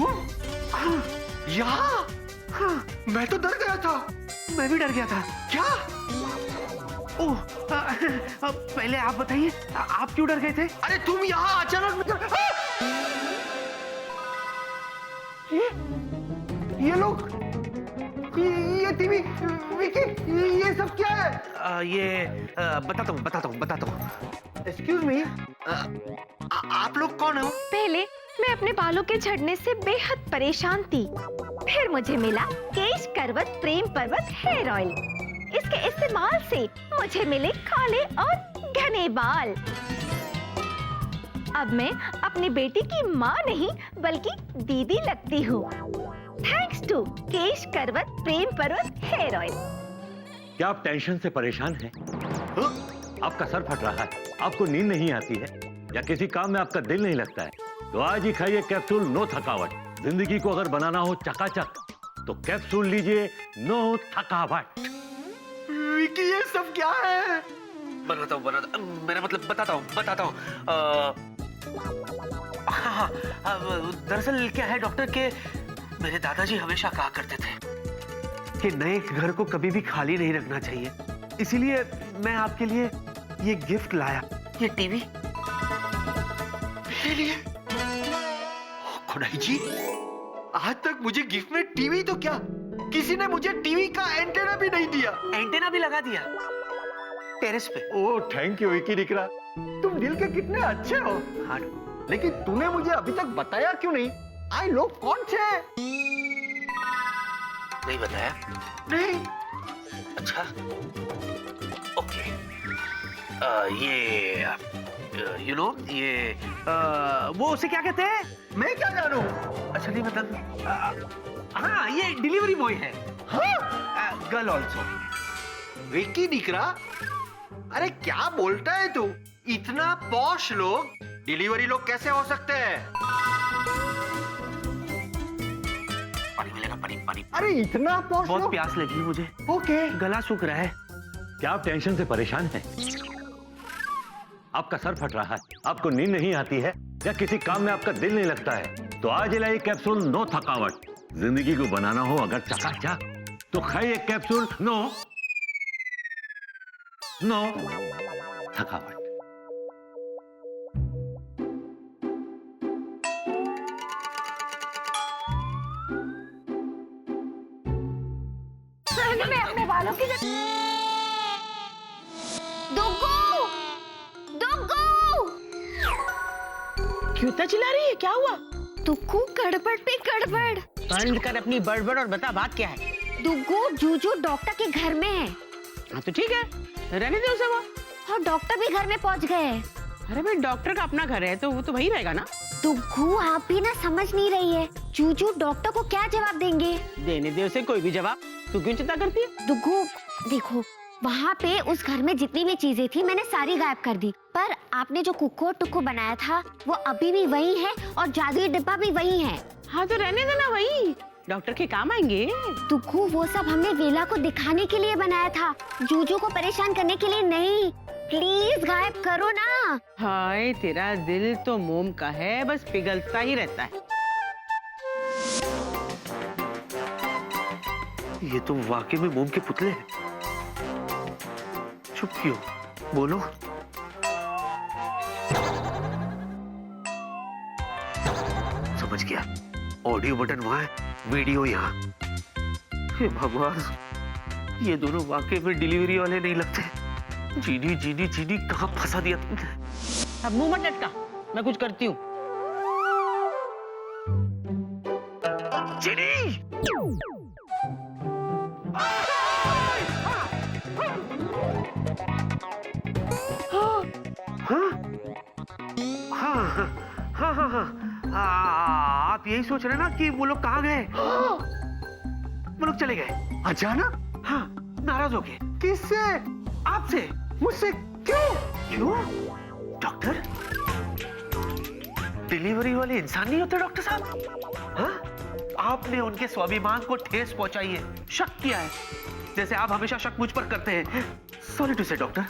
Speaker 3: यहाँ? मैं तो डर गया था।
Speaker 1: मैं भी डर गया था।
Speaker 3: क्या?
Speaker 1: ओह, पहले आप बताइए, आप क्यों डर गए थे?
Speaker 3: अरे तुम यहाँ अचानक ये लोग, ये टीवी, विकी, ये सब क्या है?
Speaker 1: बताता हूँ।
Speaker 3: एक्सक्यूज मी, आप लोग कौन हो?
Speaker 8: पहले मैं अपने बालों के झड़ने से बेहद परेशान थी। फिर मुझे मिला केश करवत प्रेम पर्वत हेयर ऑयल। इसके इस्तेमाल से मुझे मिले काले और घने बाल। अब मैं अपनी बेटी की माँ नहीं बल्कि दीदी लगती हूँ, थैंक्स टू केश करवत प्रेम पर्वत हेयर ऑयल।
Speaker 10: क्या आप टेंशन से परेशान हैं? आपका सर फट रहा है, आपको नींद नहीं आती है, या किसी काम में आपका दिल नहीं लगता है, तो आज ही खाइए कैप्सूल नो थकावट। जिंदगी को अगर बनाना हो चकाचक तो कैप्सूल लीजिए नो थकावट।
Speaker 3: विकी, ये सब क्या है?
Speaker 1: मेरा मतलब बताता हूँ। हाँ, दरअसल क्या है डॉक्टर के मेरे दादाजी हमेशा कहा करते थे कि नए घर को कभी भी खाली नहीं रखना चाहिए, इसीलिए मैं आपके लिए ये गिफ्ट लाया, ये टीवी।
Speaker 3: मेरे लिए? खुदाई जी, आज तक मुझे गिफ्ट में टीवी तो क्या, किसी ने मुझे टीवी का एंटेना भी नहीं दिया।
Speaker 1: एंटेना भी लगा दिया टेरेस पे।
Speaker 3: ओह थैंक यू विकी निकला, तुम दिल के कितने अच्छे हो।
Speaker 1: हाँ,
Speaker 3: लेकिन तूने मुझे अभी तक बताया क्यों नहीं? आई लोग कौन थे?
Speaker 1: नहीं बताया?
Speaker 3: नहीं।
Speaker 1: अच्छा, ओके। ये यू नो ये वो उसे क्या कहते हैं?
Speaker 3: मैं क्या जानूं?
Speaker 1: अच्छा नहीं मतलब हाँ, ये डिलीवरी बॉय है।
Speaker 3: हाँ?
Speaker 1: Girl also.
Speaker 3: विकी निकला, अरे क्या बोलता है तू? इतना पॉश लोग डिलीवरी लोग कैसे हो सकते हैं?
Speaker 1: पानी मिलेगा, पानी।
Speaker 3: अरे इतना पॉश
Speaker 1: बहुत
Speaker 3: लोग?
Speaker 1: प्यास लगी मुझे।
Speaker 3: ओके।
Speaker 1: गला सूख रहा है।
Speaker 10: क्या आप टेंशन से परेशान हैं? आपका सर फट रहा है, आपको नींद नहीं आती है, या किसी काम में आपका दिल नहीं लगता है, तो आज लाइए कैप्सूल नो थकावट। जिंदगी को बनाना हो अगर चकाचक तो खाइए कैप्सूल नो थकावट।
Speaker 4: मैं अपने बालों की
Speaker 5: क्यों इतना चिल्ला रही है? क्या हुआ?
Speaker 4: दुग्गू, गड़बड़ पे गड़बड़।
Speaker 5: बंद कर अपनी बड़बड़ और बता बात क्या है।
Speaker 4: दुग्गू, जूजू डॉक्टर के घर में है।
Speaker 5: हाँ तो ठीक है, रहने दे उसे वो।
Speaker 4: और डॉक्टर भी घर में पहुंच गए।
Speaker 5: अरे भाई, डॉक्टर का अपना घर है तो वो तो वही रहेगा ना।
Speaker 4: दुग्गू, आप भी ना समझ नहीं रही है। जूजू डॉक्टर को क्या जवाब देंगे?
Speaker 5: देने दे उसे कोई भी जवाब, तू क्यों चिंता करती है?
Speaker 4: दुग्गू देखो, वहाँ पे उस घर में जितनी भी चीजें थी मैंने सारी गायब कर दी, पर आपने जो कुक्को टुक्को बनाया था वो अभी भी वही है और जादुई डिब्बा भी वही है।
Speaker 5: हाँ तो रहने देना, वही डॉक्टर के काम आएंगे।
Speaker 4: दुग्गू, वो सब हमने वेला को दिखाने के लिए बनाया था, जूजू को परेशान करने के लिए नहीं। प्लीज गायब करो ना।
Speaker 5: हाय, तेरा दिल तो मोम का है, बस पिघलता ही रहता है।
Speaker 1: ये तो वाकई में मोम के पुतले हैं। चुप क्यों? बोलो। समझ गया, ऑडियो बटन वहां है, वीडियो यहाँ। हे भगवान, ये दोनों वाकई में डिलीवरी वाले नहीं लगते। जीनी कहाँ फंसा दिया तुमने?
Speaker 5: अब मुंह मत लटका, मैं कुछ करती हूँ।
Speaker 1: जीनी! आप यही सोच रहे हैं ना कि वो लोग कहाँ गए? वो लोग चले गए
Speaker 3: अचानक?
Speaker 1: हाँ, नाराज हो गए।
Speaker 3: किससे?
Speaker 1: आपसे।
Speaker 3: मुझसे?
Speaker 1: क्यों? डॉक्टर, डिलीवरी वाले इंसान नहीं होते डॉक्टर साहब। हाँ? आपने उनके स्वाभिमान को ठेस पहुंचाई है, शक किया है, जैसे आप हमेशा शक मुझ पर करते हैं। सॉरी टू से डॉक्टर,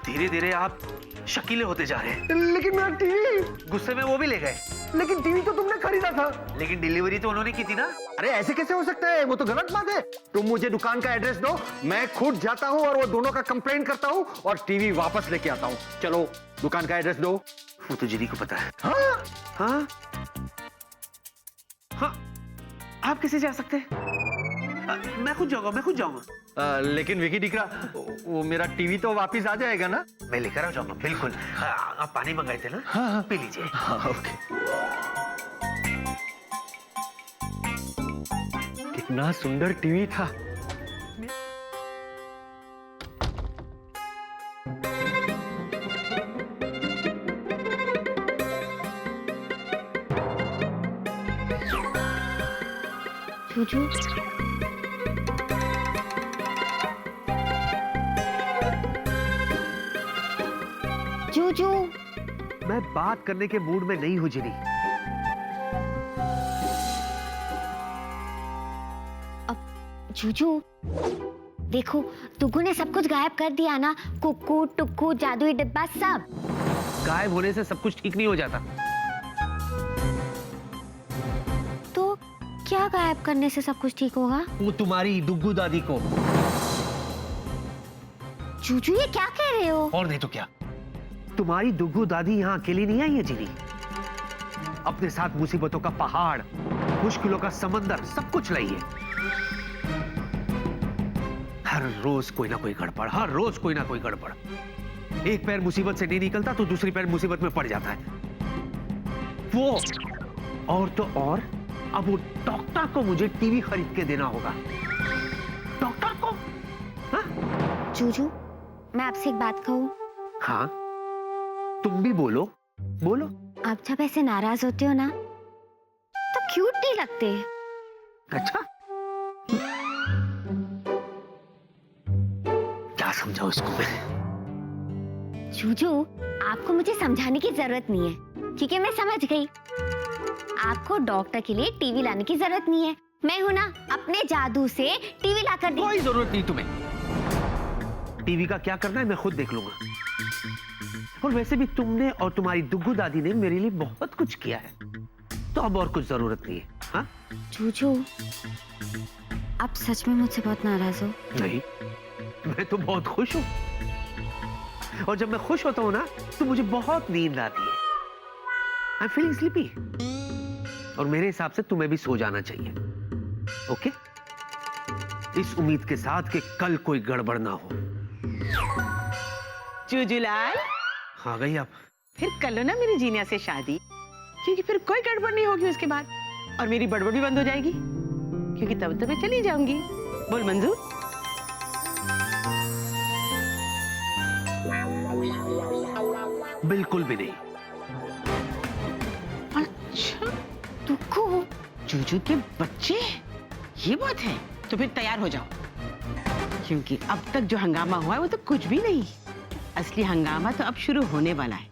Speaker 1: धीरे धीरे आप शकीले होते जा रहे हैं।
Speaker 3: लेकिन मेरा टीवी।
Speaker 1: गुस्से में वो भी ले गए।
Speaker 3: लेकिन टीवी तो तुमने खरीदा था।
Speaker 1: लेकिन डिलीवरी तो उन्होंने की थी ना।
Speaker 3: अरे ऐसे कैसे हो सकता है? वो तो गलत बात है। तुम मुझे दुकान का एड्रेस दो, मैं खुद जाता हूँ और वो दोनों का कंप्लेंट करता हूँ और टीवी वापस लेके आता हूँ। चलो दुकान का एड्रेस दो।
Speaker 1: वो तो जिनी को पता है।
Speaker 3: हाँ?
Speaker 1: हाँ? हाँ, आप कैसे जा सकते हैं? मैं खुद जाऊंगा।
Speaker 3: लेकिन विकी दिख वो मेरा टीवी तो वापिस आ जाएगा ना?
Speaker 1: मैं लेकर आ जाऊंगा, बिल्कुल। आप पानी मंगाए थे ना?
Speaker 3: हाँ।
Speaker 1: पी लीजिए।
Speaker 3: हाँ, ओके। कितना सुंदर टीवी था।
Speaker 4: जूजू, जूजू,
Speaker 1: मैं बात करने के मूड में नहीं हूं जिनी।
Speaker 4: जूजू, देखो टुक्कू ने सब कुछ गायब कर दिया ना। कुक्कू, टुक्कू, जादुई डिब्बा सब।
Speaker 1: गायब होने से सब कुछ ठीक नहीं हो जाता।
Speaker 4: तो क्या गायब करने से सब कुछ ठीक होगा?
Speaker 1: वो तुम्हारी दुग्गू दादी को।
Speaker 4: जूजू, ये क्या कह रहे हो?
Speaker 1: और नहीं तो क्या, तुम्हारी दुग्गू दादी यहाँ अकेली नहीं आई है जिनी। अपने साथ मुसीबतों का पहाड़, मुश्किलों का समंदर, सब कुछ लाई है। हर रोज कोई ना कोई गड़बड़, हर रोज कोई ना कोई गड़बड़। एक पैर मुसीबत से नहीं निकलता तो दूसरी पैर मुसीबत में पड़ जाता है। वो और तो और, अब वो डॉक्टर को मुझे टीवी खरीद के देना होगा। डॉक्टर को? हाँ?
Speaker 4: जूजू, मैं आपसे एक बात कहूँ?
Speaker 1: हाँ, तुम भी बोलो, बोलो।
Speaker 4: आप जब ऐसे नाराज होते हो ना तो क्यूट नहीं लगते।
Speaker 1: अच्छा, क्या समझाऊं इसको मैं?
Speaker 4: जूजू, आपको मुझे समझाने की जरूरत नहीं है, क्योंकि मैं समझ गई। आपको डॉक्टर के लिए टीवी लाने की जरूरत नहीं है। मैं हूं ना, अपने जादू से टीवी लाकर दे।
Speaker 1: कोई जरूरत नहीं तुम्हें। टीवी का क्या करना है मैं खुद देख लूंगा। और वैसे भी तुमने और तुम्हारी दुग्गू दादी ने मेरे लिए बहुत कुछ किया है, तो अब और कुछ जरूरत नहीं है। हाँ?
Speaker 4: जूजू, आप सच में मुझसे बहुत नाराज हो?
Speaker 1: नहीं, मैं तो बहुत खुश हूँ। और जब मैं खुश होता हूँ ना तो मुझे बहुत नींद आती है। I am feeling sleepy. और मेरे हिसाब से तुम्हें भी सो जाना चाहिए। ओके? इस उम्मीद के साथ कि कल कोई गड़बड़ ना हो।
Speaker 5: जूजूलाल,
Speaker 1: आ गई आप।
Speaker 5: फिर कर लो ना मेरी जीनिया से शादी, क्योंकि फिर कोई गड़बड़ नहीं होगी उसके बाद, और मेरी बड़बड़ भी बंद हो जाएगी, क्योंकि तब तो मैं चली जाऊंगी। बोल मंजूर?
Speaker 1: बिल्कुल भी नहीं।
Speaker 5: अच्छा,
Speaker 4: टुक्कू,
Speaker 5: जूजू के बच्चे, ये बात है? तो फिर तैयार हो जाओ, क्योंकि अब तक जो हंगामा हुआ है वो तो कुछ भी नहीं। असली हंगामा तो अब शुरू होने वाला है,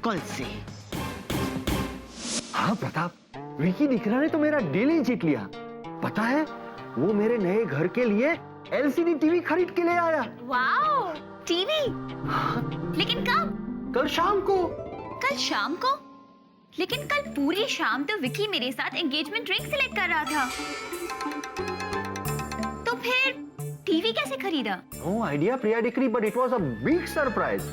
Speaker 5: कल से।
Speaker 3: हाँ प्रताप, विकी दिखरा ने तो मेरा डील ही जीत लिया। पता है, वो मेरे नए घर के लिए एलसीडी टीवी खरीद के ले आया।
Speaker 8: Wow, TV? लेकिन कब?
Speaker 3: कल शाम को।
Speaker 8: कल शाम को? लेकिन कल पूरी शाम तो विकी मेरे साथ एंगेजमेंट रिंग सिलेक्ट कर रहा था। तो फिर टीवी कैसे खरीदा?
Speaker 3: No idea, Priya Dikri, but it was a big surprise.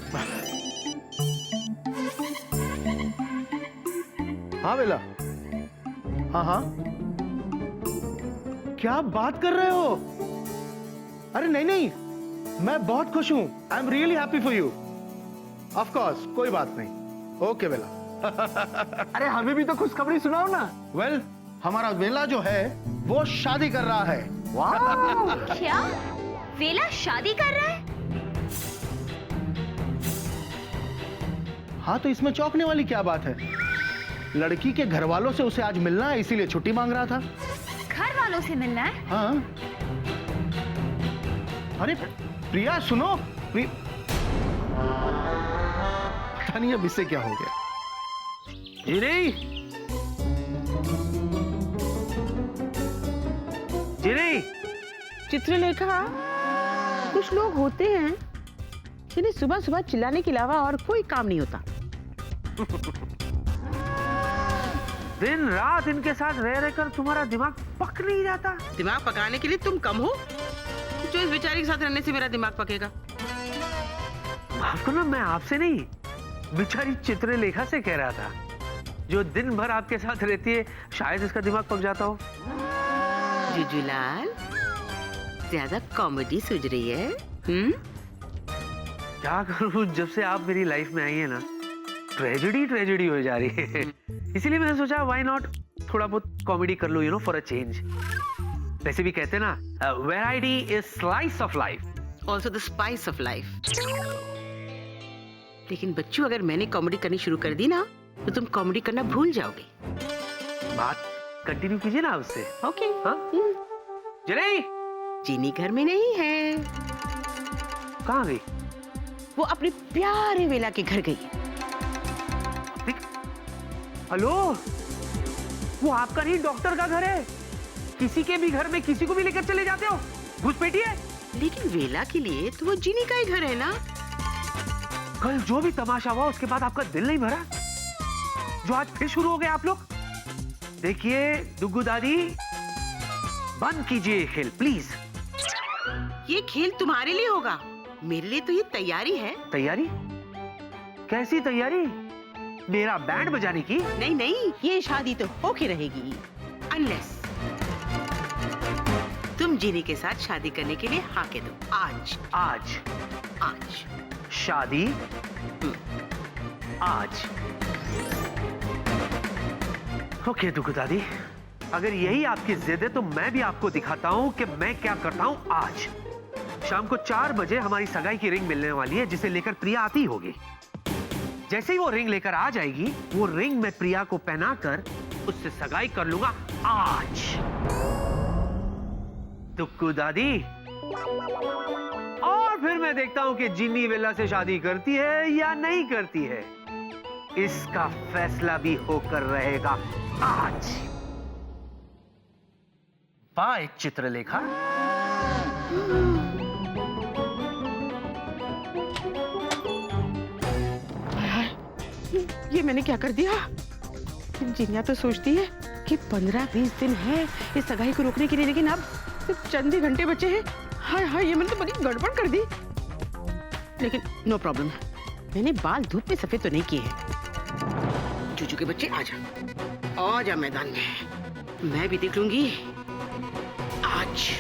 Speaker 9: हाँ बेला, हाँ हाँ, क्या बात कर रहे हो? अरे नहीं नहीं, मैं बहुत खुश हूँ। I am really happy for you. Of course, कोई बात नहीं। ओके बेला।
Speaker 3: अरे हमें भी तो खुशखबरी सुनाओ ना।
Speaker 9: वेल, हमारा वेला जो है वो शादी कर रहा है।
Speaker 3: वाह!
Speaker 8: क्या? वेला शादी कर रहा है?
Speaker 9: हाँ, तो इसमें चौंकने वाली क्या बात है? लड़की के घर वालों से उसे आज मिलना है, इसीलिए छुट्टी मांग रहा था।
Speaker 8: घर वालों से मिलना है?
Speaker 9: हाँ। अरे प्रिया सुनो, पता नहीं अब इससे क्या हो गया।
Speaker 1: जिनी, जिनी,
Speaker 5: चित्रलेखा, कुछ लोग होते हैं जिन्हें सुबह सुबह चिल्लाने के अलावा और कोई काम नहीं होता।
Speaker 1: दिन रात इनके साथ रह रहकर तुम्हारा दिमाग पक नहीं जाता?
Speaker 5: दिमाग पकाने के लिए तुम कम हो जो इस बेचारी के साथ रहने से मेरा दिमाग पकेगा।
Speaker 1: माफ करना, मैं आपसे नहीं, बेचारी चित्रलेखा से कह रहा था, जो दिन भर आपके साथ रहती है, शायद इसका दिमाग पक जाता हो।
Speaker 5: जुजुलाल, ज्यादा कॉमेडी सूझ रही है।
Speaker 1: क्या करूं, जब से आप मेरी लाइफ में आई है ना, ट्रेजेडी हो जा रही है। इसीलिए मैंने सोचा व्हाई नॉट थोड़ा बहुत कॉमेडी कर लो, फॉर अ चेंज। वैसे भी कहते हैं ना, variety is slice of life,
Speaker 5: also the spice of life. लेकिन बच्चों, अगर मैंने कॉमेडी करनी शुरू कर दी ना, तो तुम कॉमेडी करना भूल जाओगे।
Speaker 1: बात कंटिन्यू कीजिए ना उससे।
Speaker 5: ओके।
Speaker 1: हाँ? जिनी,
Speaker 5: जीनी घर में नहीं है,
Speaker 1: कहाँ गई?
Speaker 5: वो अपने प्यारे वेला के घर गई।
Speaker 1: हेलो, वो आपका नहीं, डॉक्टर का घर है। किसी के भी घर में किसी को भी लेकर चले जाते हो, घुसपैठी है।
Speaker 5: लेकिन वेला के लिए तो वो जीनी का ही घर है ना।
Speaker 1: कल जो भी तमाशा हुआ, उसके बाद आपका दिल नहीं भरा, जो आज फिर शुरू हो गए आप लोग। देखिए डुगू दादी, बंद कीजिए खेल प्लीज।
Speaker 5: ये खेल तुम्हारे लिए होगा, मेरे लिए तो ये तैयारी है।
Speaker 1: तैयारी? कैसी तैयारी? मेरा बैंड बजाने की?
Speaker 5: नहीं नहीं, ये शादी तो होके रहेगी, अनलेस तुम जीनी के साथ शादी करने के लिए हाँ कह दो। आज
Speaker 1: आज
Speaker 5: आज
Speaker 1: शादी? आज? ओके दुगु दादी, अगर यही आपकी जिद है तो मैं भी आपको दिखाता हूँ कि मैं क्या करता हूँ। आज शाम को 4 बजे हमारी सगाई की रिंग मिलने वाली है, जिसे लेकर प्रिया आती होगी। जैसे ही वो रिंग लेकर आ जाएगी, वो रिंग मैं प्रिया को पहनाकर उससे सगाई कर लूंगा आज। दुक्कू दादी, और फिर मैं देखता हूं कि जिन्नी वेला से शादी करती है या नहीं करती है। इसका फैसला भी होकर रहेगा आज। बाय चित्रलेखा।
Speaker 5: ये मैंने क्या कर दिया? जिनिया तो सोचती है कि 15-20 दिन है इस सगाई को रोकने के लिए, लेकिन अब सिर्फ चंद ही घंटे बचे हैं। हाय हाय, ये मैंने तो बड़ी गड़बड़ कर दी। लेकिन नो प्रॉब्लम, मैंने बाल धूप में सफेद तो नहीं किए हैं। चूचू के बच्चे आजा मैदान में, मैं भी देख लूंगी आज।